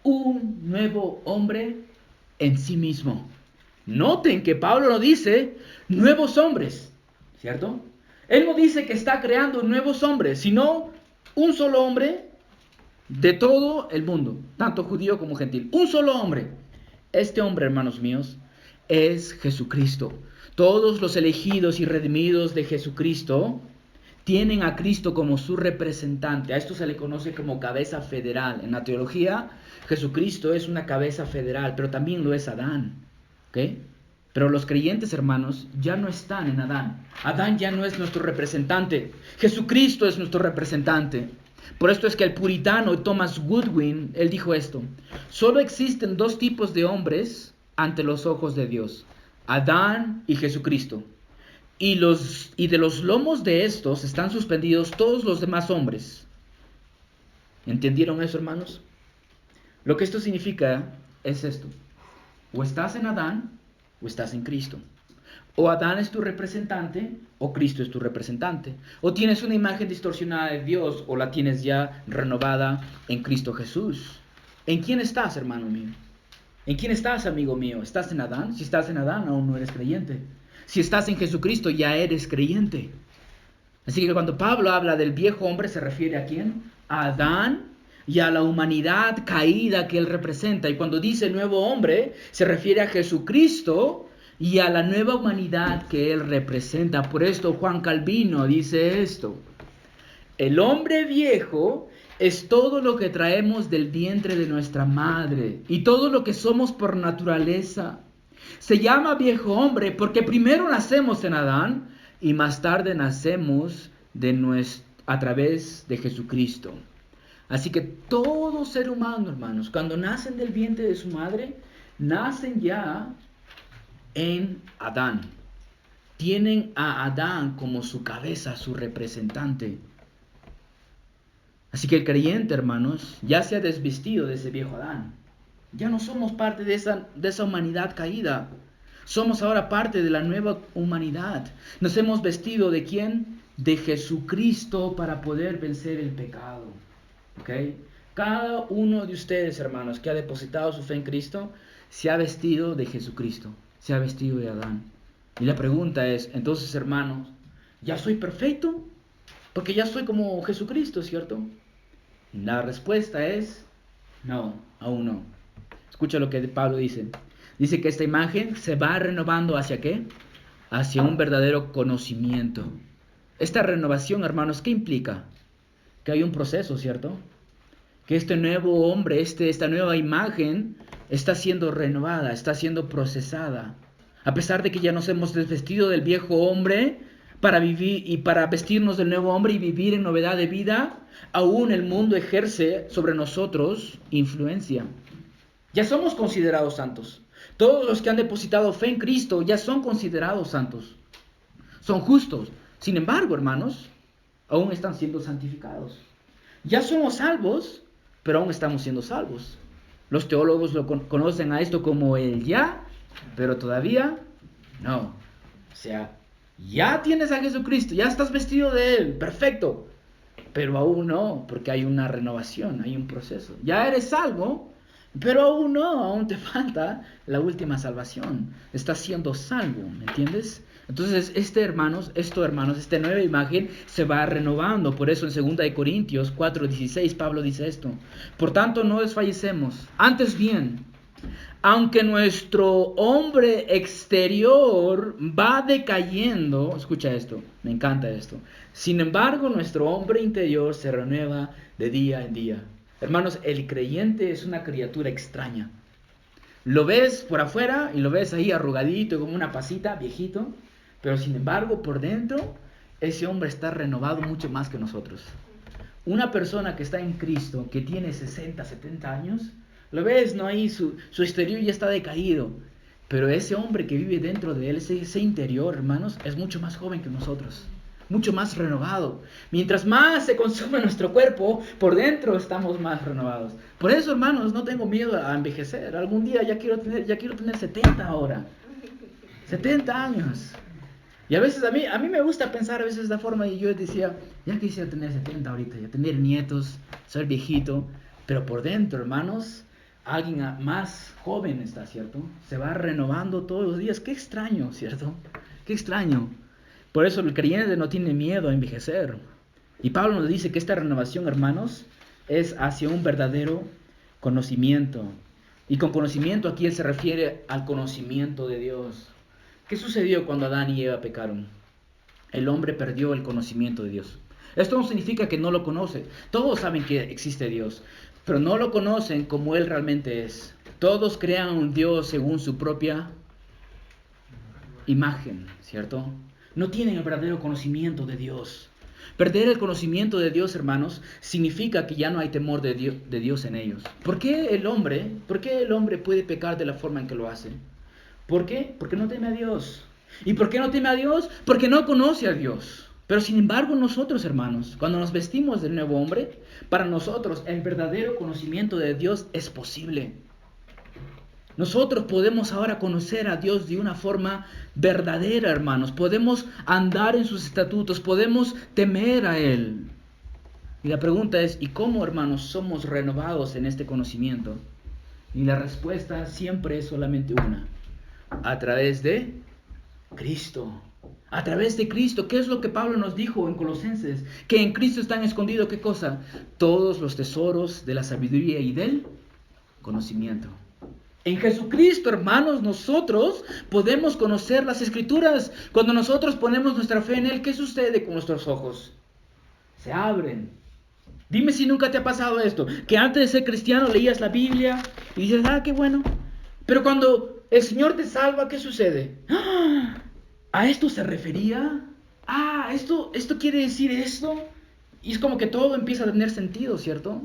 un nuevo hombre en sí mismo. Noten que Pablo no dice nuevos hombres, ¿cierto? Él no dice que está creando nuevos hombres, sino un solo hombre de todo el mundo, tanto judío como gentil. Un solo hombre. Este hombre, hermanos míos, es Jesucristo. Todos los elegidos y redimidos de Jesucristo tienen a Cristo como su representante. A esto se le conoce como cabeza federal. En la teología, Jesucristo es una cabeza federal, pero también lo es Adán. ¿Ok? Pero los creyentes, hermanos, ya no están en Adán. Adán ya no es nuestro representante. Jesucristo es nuestro representante. Por esto es que el puritano Thomas Goodwin, él dijo esto: solo existen dos tipos de hombres ante los ojos de Dios: Adán y Jesucristo. y de los lomos de estos están suspendidos todos los demás hombres. ¿Entendieron eso, hermanos? Lo que esto significa es esto. O estás en Adán o estás en Cristo. O Adán es tu representante o Cristo es tu representante. O tienes una imagen distorsionada de Dios o la tienes ya renovada en Cristo Jesús. ¿En quién estás, hermano mío? ¿En quién estás, amigo mío? ¿Estás en Adán? Si estás en Adán, aún no eres creyente. Si estás en Jesucristo, ya eres creyente. Así que cuando Pablo habla del viejo hombre, ¿se refiere a quién? A Adán y a la humanidad caída que él representa. Y cuando dice nuevo hombre, se refiere a Jesucristo y a la nueva humanidad que él representa. Por esto Juan Calvino dice esto: el hombre viejo es todo lo que traemos del vientre de nuestra madre y todo lo que somos por naturaleza. Se llama viejo hombre porque primero nacemos en Adán y más tarde nacemos a través de Jesucristo. Así que todo ser humano, hermanos, cuando nacen del vientre de su madre, nacen ya en Adán. Tienen a Adán como su cabeza, su representante. Así que el creyente, hermanos, ya se ha desvestido de ese viejo Adán. Ya no somos parte de esa humanidad caída. Somos ahora parte de la nueva humanidad. Nos hemos vestido ¿de quién? De Jesucristo para poder vencer el pecado. ¿Ok? Cada uno de ustedes, hermanos, que ha depositado su fe en Cristo, se ha vestido de Jesucristo. Se ha vestido de Adán. Y la pregunta es, entonces, hermanos, ¿ya soy perfecto? Porque ya soy como Jesucristo, ¿cierto? La respuesta es, no, aún no. Escucha lo que Pablo dice. Dice que esta imagen se va renovando ¿hacia qué? Hacia un verdadero conocimiento. Esta renovación, hermanos, ¿qué implica? Que hay un proceso, ¿cierto? Que este nuevo hombre, esta nueva imagen está siendo renovada, está siendo procesada. A pesar de que ya nos hemos desvestido del viejo hombre para vivir y para vestirnos del nuevo hombre y vivir en novedad de vida, aún el mundo ejerce sobre nosotros influencia. Ya somos considerados santos. Todos los que han depositado fe en Cristo ya son considerados santos. Son justos. Sin embargo, hermanos, aún están siendo santificados. Ya somos salvos, pero aún estamos siendo salvos. Los teólogos conocen a esto como el ya, pero todavía no. O sea, ya tienes a Jesucristo, ya estás vestido de Él, perfecto. Pero aún no, porque hay una renovación, hay un proceso. Ya eres salvo, pero aún no, aún te falta la última salvación. Estás siendo salvo, ¿me entiendes? Entonces, hermanos, esta nueva imagen se va renovando. Por eso en 2 Corintios 4:16 Pablo dice esto: por tanto, no desfallecemos. Antes bien, aunque nuestro hombre exterior va decayendo, escucha esto, me encanta esto. Sin embargo, nuestro hombre interior se renueva de día en día. Hermanos, el creyente es una criatura extraña. Lo ves por afuera y lo ves ahí arrugadito, como una pasita, viejito. Pero sin embargo, por dentro, ese hombre está renovado mucho más que nosotros. Una persona que está en Cristo, que tiene 60, 70 años, lo ves, ¿no? Ahí su exterior ya está decaído. Pero ese hombre que vive dentro de él, ese interior, hermanos, es mucho más joven que nosotros. Mucho más renovado. Mientras más se consume nuestro cuerpo, por dentro estamos más renovados. Por eso, hermanos, no tengo miedo a envejecer. Algún día ya quiero tener 70 ahora. 70 años. Y a veces a mí me gusta pensar a veces de esta forma, y yo decía, ya quisiera tener 70 ahorita, ya tener nietos, ser viejito. Pero por dentro, hermanos, alguien más joven está, ¿cierto? Se va renovando todos los días. Qué extraño, ¿cierto? Qué extraño. Por eso el creyente no tiene miedo a envejecer. Y Pablo nos dice que esta renovación, hermanos, es hacia un verdadero conocimiento. Y con conocimiento aquí él se refiere al conocimiento de Dios. ¿Qué sucedió cuando Adán y Eva pecaron? El hombre perdió el conocimiento de Dios. Esto no significa que no lo conoce. Todos saben que existe Dios, pero no lo conocen como Él realmente es. Todos crean un Dios según su propia imagen, ¿cierto? No tienen el verdadero conocimiento de Dios. Perder el conocimiento de Dios, hermanos, significa que ya no hay temor de Dios en ellos. ¿Por qué el hombre puede pecar de la forma en que lo hace? ¿Por qué? Porque no teme a Dios. ¿Y por qué no teme a Dios? Porque no conoce a Dios. Pero sin embargo nosotros, hermanos, cuando nos vestimos del nuevo hombre, para nosotros el verdadero conocimiento de Dios es posible. Nosotros podemos ahora conocer a Dios de una forma verdadera, hermanos. Podemos andar en sus estatutos, podemos temer a Él. Y la pregunta es, ¿y cómo, hermanos, somos renovados en este conocimiento? Y la respuesta siempre es solamente una: a través de Cristo. A través de Cristo. ¿Qué es lo que Pablo nos dijo en Colosenses? Que en Cristo están escondidos, ¿qué cosa? Todos los tesoros de la sabiduría y del conocimiento. En Jesucristo, hermanos, nosotros podemos conocer las Escrituras. Cuando nosotros ponemos nuestra fe en Él, ¿qué sucede con nuestros ojos? Se abren. Dime si nunca te ha pasado esto, que antes de ser cristiano leías la Biblia y dices, qué bueno. Pero cuando el Señor te salva, ¿qué sucede? ¿A esto se refería? ¿Esto quiere decir esto? Y es como que todo empieza a tener sentido, ¿cierto?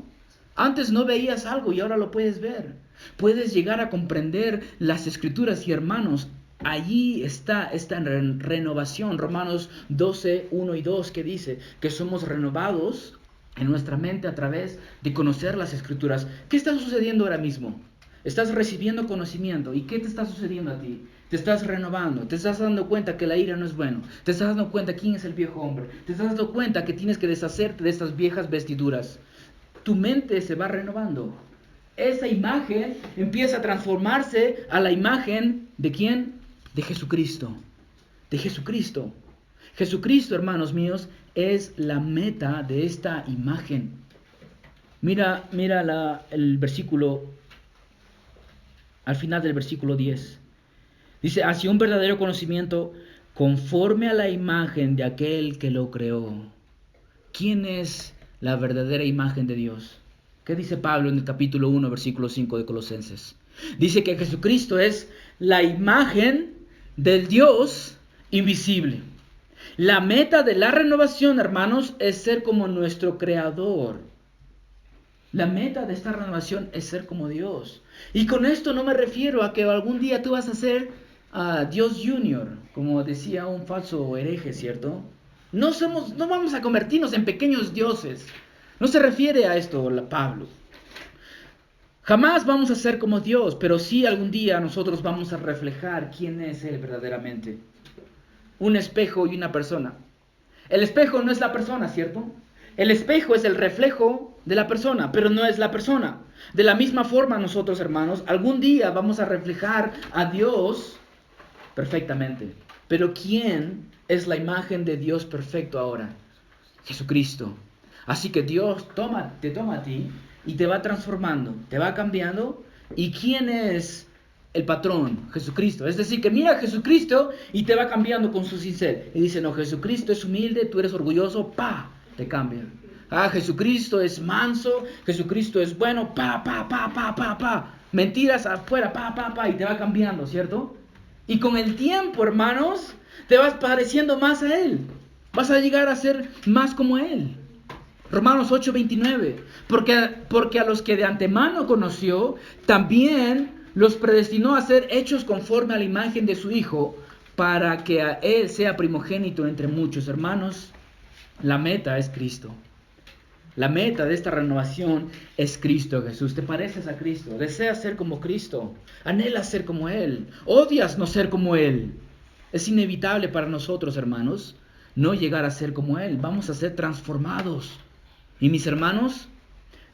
Antes no veías algo y ahora lo puedes ver. Puedes llegar a comprender las Escrituras y, hermanos, allí está esta renovación. Romanos 12, 1 y 2, que dice que somos renovados en nuestra mente a través de conocer las Escrituras. ¿Qué está sucediendo ahora mismo? Estás recibiendo conocimiento. ¿Y qué te está sucediendo a ti? Te estás renovando, te estás dando cuenta que la ira no es bueno, te estás dando cuenta quién es el viejo hombre, te estás dando cuenta que tienes que deshacerte de estas viejas vestiduras. Tu mente se va renovando. Esa imagen empieza a transformarse a la imagen ¿de quién? De Jesucristo. De Jesucristo. Jesucristo, hermanos míos, es la meta de esta imagen. Mira el versículo, al final del versículo 10. Dice, hacia un verdadero conocimiento conforme a la imagen de aquel que lo creó. ¿Quién es la verdadera imagen de Dios? ¿Qué dice Pablo en el capítulo 1, versículo 5 de Colosenses? Dice que Jesucristo es la imagen del Dios invisible. La meta de la renovación, hermanos, es ser como nuestro Creador. La meta de esta renovación es ser como Dios. Y con esto no me refiero a que algún día tú vas a ser Dios Junior, como decía un falso hereje, ¿cierto? No vamos a convertirnos en pequeños dioses. No se refiere a esto Pablo. Jamás vamos a ser como Dios, pero sí algún día nosotros vamos a reflejar quién es Él verdaderamente. Un espejo y una persona. El espejo no es la persona, ¿cierto? El espejo es el reflejo de la persona, pero no es la persona. De la misma forma nosotros, hermanos, algún día vamos a reflejar a Dios perfectamente. Pero ¿quién es la imagen de Dios perfecto ahora? Jesucristo. Así que Dios te toma a ti y te va transformando, te va cambiando. ¿Y quién es el patrón? Jesucristo. Es decir, que mira a Jesucristo y te va cambiando con su cincel. Y dice, no, Jesucristo es humilde, tú eres orgulloso, te cambia. Jesucristo es manso, Jesucristo es bueno, mentiras afuera, y te va cambiando, ¿cierto? Y con el tiempo, hermanos, te vas pareciendo más a Él. Vas a llegar a ser más como Él. Romanos 8:29. Porque a los que de antemano conoció, también los predestinó a ser hechos conforme a la imagen de su Hijo, para que a Él sea primogénito entre muchos. Hermanos, la meta es Cristo. La meta de esta renovación es Cristo Jesús. ¿Te pareces a Cristo? ¿Deseas ser como Cristo? ¿Anhelas ser como Él? ¿Odias no ser como Él? Es inevitable para nosotros, hermanos, no llegar a ser como Él. Vamos a ser transformados. Y mis hermanos,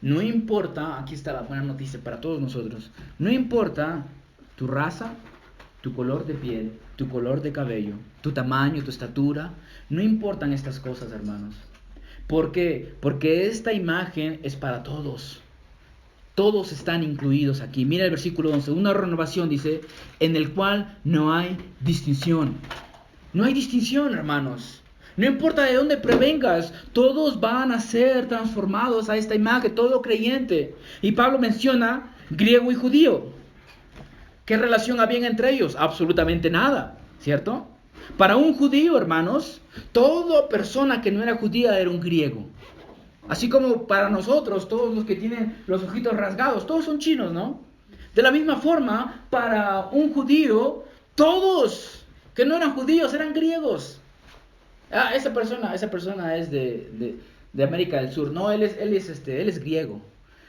no importa, aquí está la buena noticia para todos nosotros, no importa tu raza, tu color de piel, tu color de cabello, tu tamaño, tu estatura, no importan estas cosas, hermanos. ¿Por qué? Porque esta imagen es para todos. Todos están incluidos aquí. Mira el versículo 11. Una renovación, dice, en el cual no hay distinción. No hay distinción, hermanos. No importa de dónde provengas, todos van a ser transformados a esta imagen, todo creyente. Y Pablo menciona griego y judío. ¿Qué relación había entre ellos? Absolutamente nada, ¿cierto? Para un judío, hermanos, toda persona que no era judía era un griego. Así como para nosotros, todos los que tienen los ojitos rasgados, todos son chinos, ¿no? De la misma forma, para un judío, todos que no eran judíos, eran griegos. Esa persona es de América del Sur. No, él es griego.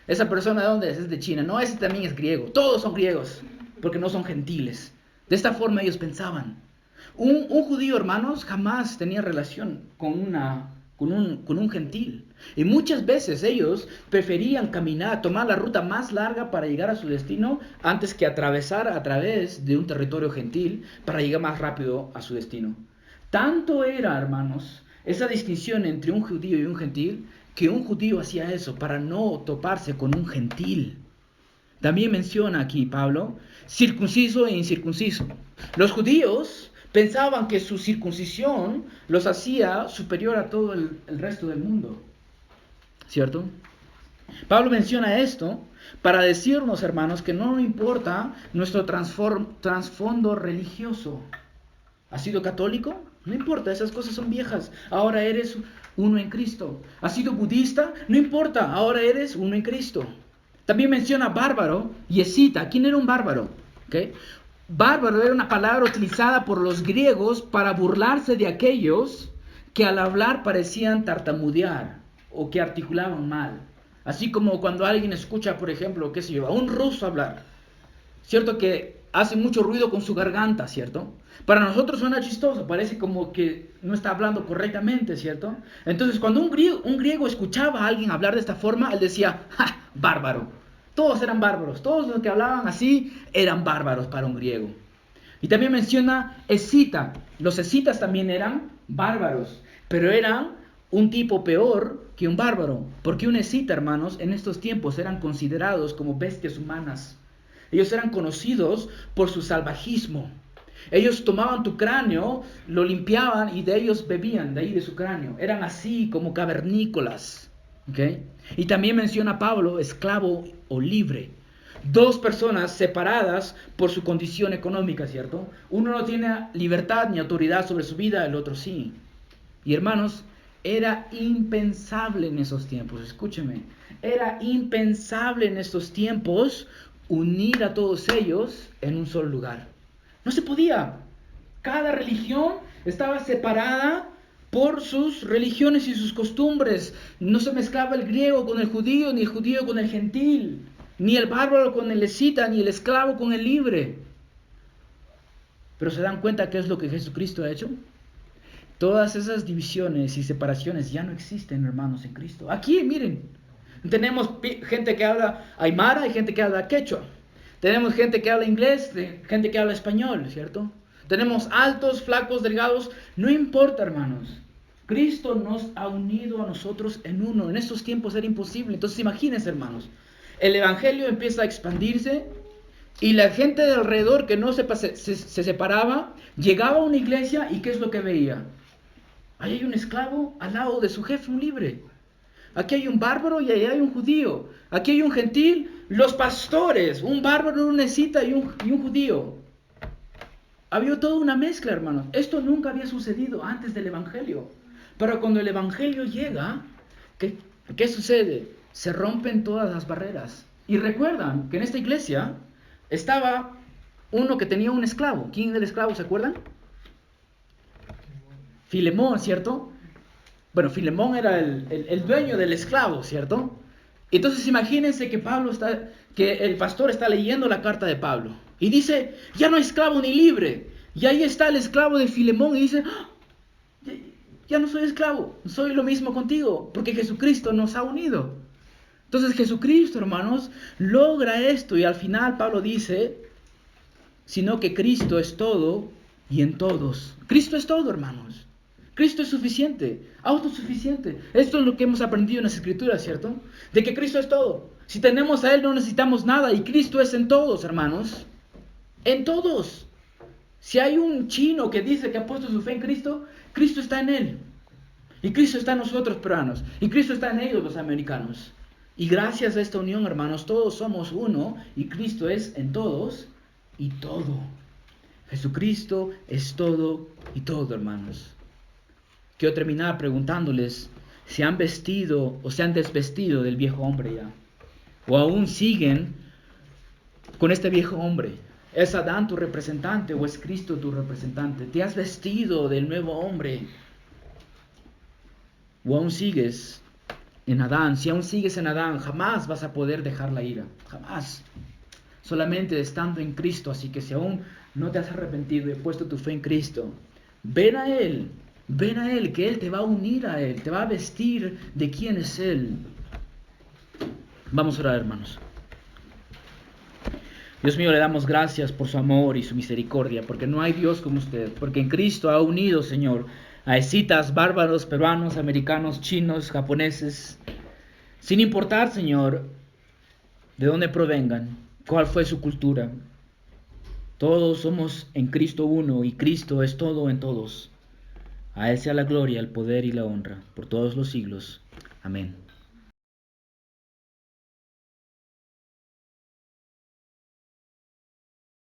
Esa persona, ¿de dónde es? Es de China. No, ese también es griego. Todos son griegos, porque no son gentiles. De esta forma ellos pensaban. Un judío, hermanos, jamás tenía relación con un gentil. Y muchas veces ellos preferían caminar, tomar la ruta más larga para llegar a su destino, antes que atravesar a través de un territorio gentil para llegar más rápido a su destino. Tanto era, hermanos, esa distinción entre un judío y un gentil, que un judío hacía eso para no toparse con un gentil. También menciona aquí Pablo, circunciso e incircunciso. Los judíos pensaban que su circuncisión los hacía superior a todo el resto del mundo, ¿cierto? Pablo menciona esto para decirnos, hermanos, que no importa nuestro trasfondo religioso. ¿Has sido católico? No importa, esas cosas son viejas. Ahora eres uno en Cristo. ¿Has sido budista? No importa, ahora eres uno en Cristo. También menciona bárbaro y escita. ¿Quién era un bárbaro? ¿Okay? Bárbaro era una palabra utilizada por los griegos para burlarse de aquellos que al hablar parecían tartamudear o que articulaban mal. Así como cuando alguien escucha, por ejemplo, qué sé yo, a un ruso hablar. ¿Cierto? Que hace mucho ruido con su garganta, ¿cierto? Para nosotros suena chistoso, parece como que no está hablando correctamente, ¿cierto? Entonces, cuando un griego escuchaba a alguien hablar de esta forma, él decía, ¡ja! Bárbaro. Todos eran bárbaros, todos los que hablaban así eran bárbaros para un griego. Y también menciona escita. Los escitas también eran bárbaros, pero eran un tipo peor que un bárbaro, porque un escita, hermanos, en estos tiempos eran considerados como bestias humanas. Ellos eran conocidos por su salvajismo. Ellos tomaban tu cráneo, lo limpiaban y de ellos bebían, de ahí de su cráneo. Eran así como cavernícolas. ¿Okay? Y también menciona Pablo esclavo o libre. Dos personas separadas por su condición económica, ¿cierto? Uno no tiene libertad ni autoridad sobre su vida, el otro sí. Y hermanos, era impensable en esos tiempos, escúcheme, era impensable en estos tiempos unir a todos ellos en un solo lugar. No se podía. Cada religión estaba separada por sus religiones y sus costumbres. No se mezclaba el griego con el judío, ni el judío con el gentil, ni el bárbaro con el escita, ni el esclavo con el libre. Pero ¿se dan cuenta qué es lo que Jesucristo ha hecho? Todas esas divisiones y separaciones ya no existen, hermanos, en Cristo. Aquí, miren, tenemos gente que habla aymara y gente que habla quechua. Tenemos gente que habla inglés, gente que habla español, ¿cierto? Tenemos altos, flacos, delgados. No importa, hermanos. Cristo nos ha unido a nosotros en uno. En estos tiempos era imposible. Entonces imagínense, hermanos. El evangelio empieza a expandirse y la gente de alrededor que no se separaba, llegaba a una iglesia y ¿qué es lo que veía? Ahí hay un esclavo al lado de su jefe, un libre. Aquí hay un bárbaro y ahí hay un judío. Aquí hay un gentil, los pastores, un bárbaro, un escita y un judío. Había toda una mezcla, hermanos. Esto nunca había sucedido antes del evangelio. Pero cuando el evangelio llega, ¿qué sucede? Se rompen todas las barreras. Y recuerdan que en esta iglesia estaba uno que tenía un esclavo. ¿Quién era el esclavo? ¿Se acuerdan? Filemón, ¿cierto? Bueno, Filemón era el dueño del esclavo, ¿cierto? Entonces imagínense que el pastor está leyendo la carta de Pablo y dice, ya no hay esclavo ni libre. Y ahí está el esclavo de Filemón y dice, ya no soy esclavo, soy lo mismo contigo, porque Jesucristo nos ha unido. Entonces Jesucristo, hermanos, logra esto y al final Pablo dice, sino que Cristo es todo y en todos. Cristo es todo, hermanos. Cristo es suficiente, autosuficiente. Esto es lo que hemos aprendido en las Escrituras, ¿cierto? De que Cristo es todo. Si tenemos a Él no necesitamos nada y Cristo es en todos, hermanos. En todos. Si hay un chino que dice que ha puesto su fe en Cristo, Cristo está en él. Y Cristo está en nosotros, peruanos. Y Cristo está en ellos, los americanos. Y gracias a esta unión, hermanos, todos somos uno y Cristo es en todos y todo. Jesucristo es todo y todo, hermanos. Quiero terminar preguntándoles si han vestido o se han desvestido del viejo hombre ya. O aún siguen con este viejo hombre. ¿Es Adán tu representante o es Cristo tu representante? ¿Te has vestido del nuevo hombre? ¿O aún sigues en Adán? Si aún sigues en Adán, jamás vas a poder dejar la ira. Jamás. Solamente estando en Cristo. Así que si aún no te has arrepentido y puesto tu fe en Cristo, ven a Él. Ven a Él, que Él te va a unir a Él. Te va a vestir de quién es Él. Vamos a orar, hermanos. Dios mío, le damos gracias por su amor y su misericordia, porque no hay Dios como usted, porque en Cristo ha unido, Señor, a escitas, bárbaros, peruanos, americanos, chinos, japoneses, sin importar, Señor, de dónde provengan, cuál fue su cultura. Todos somos en Cristo uno y Cristo es todo en todos. A Él sea la gloria, el poder y la honra por todos los siglos. Amén.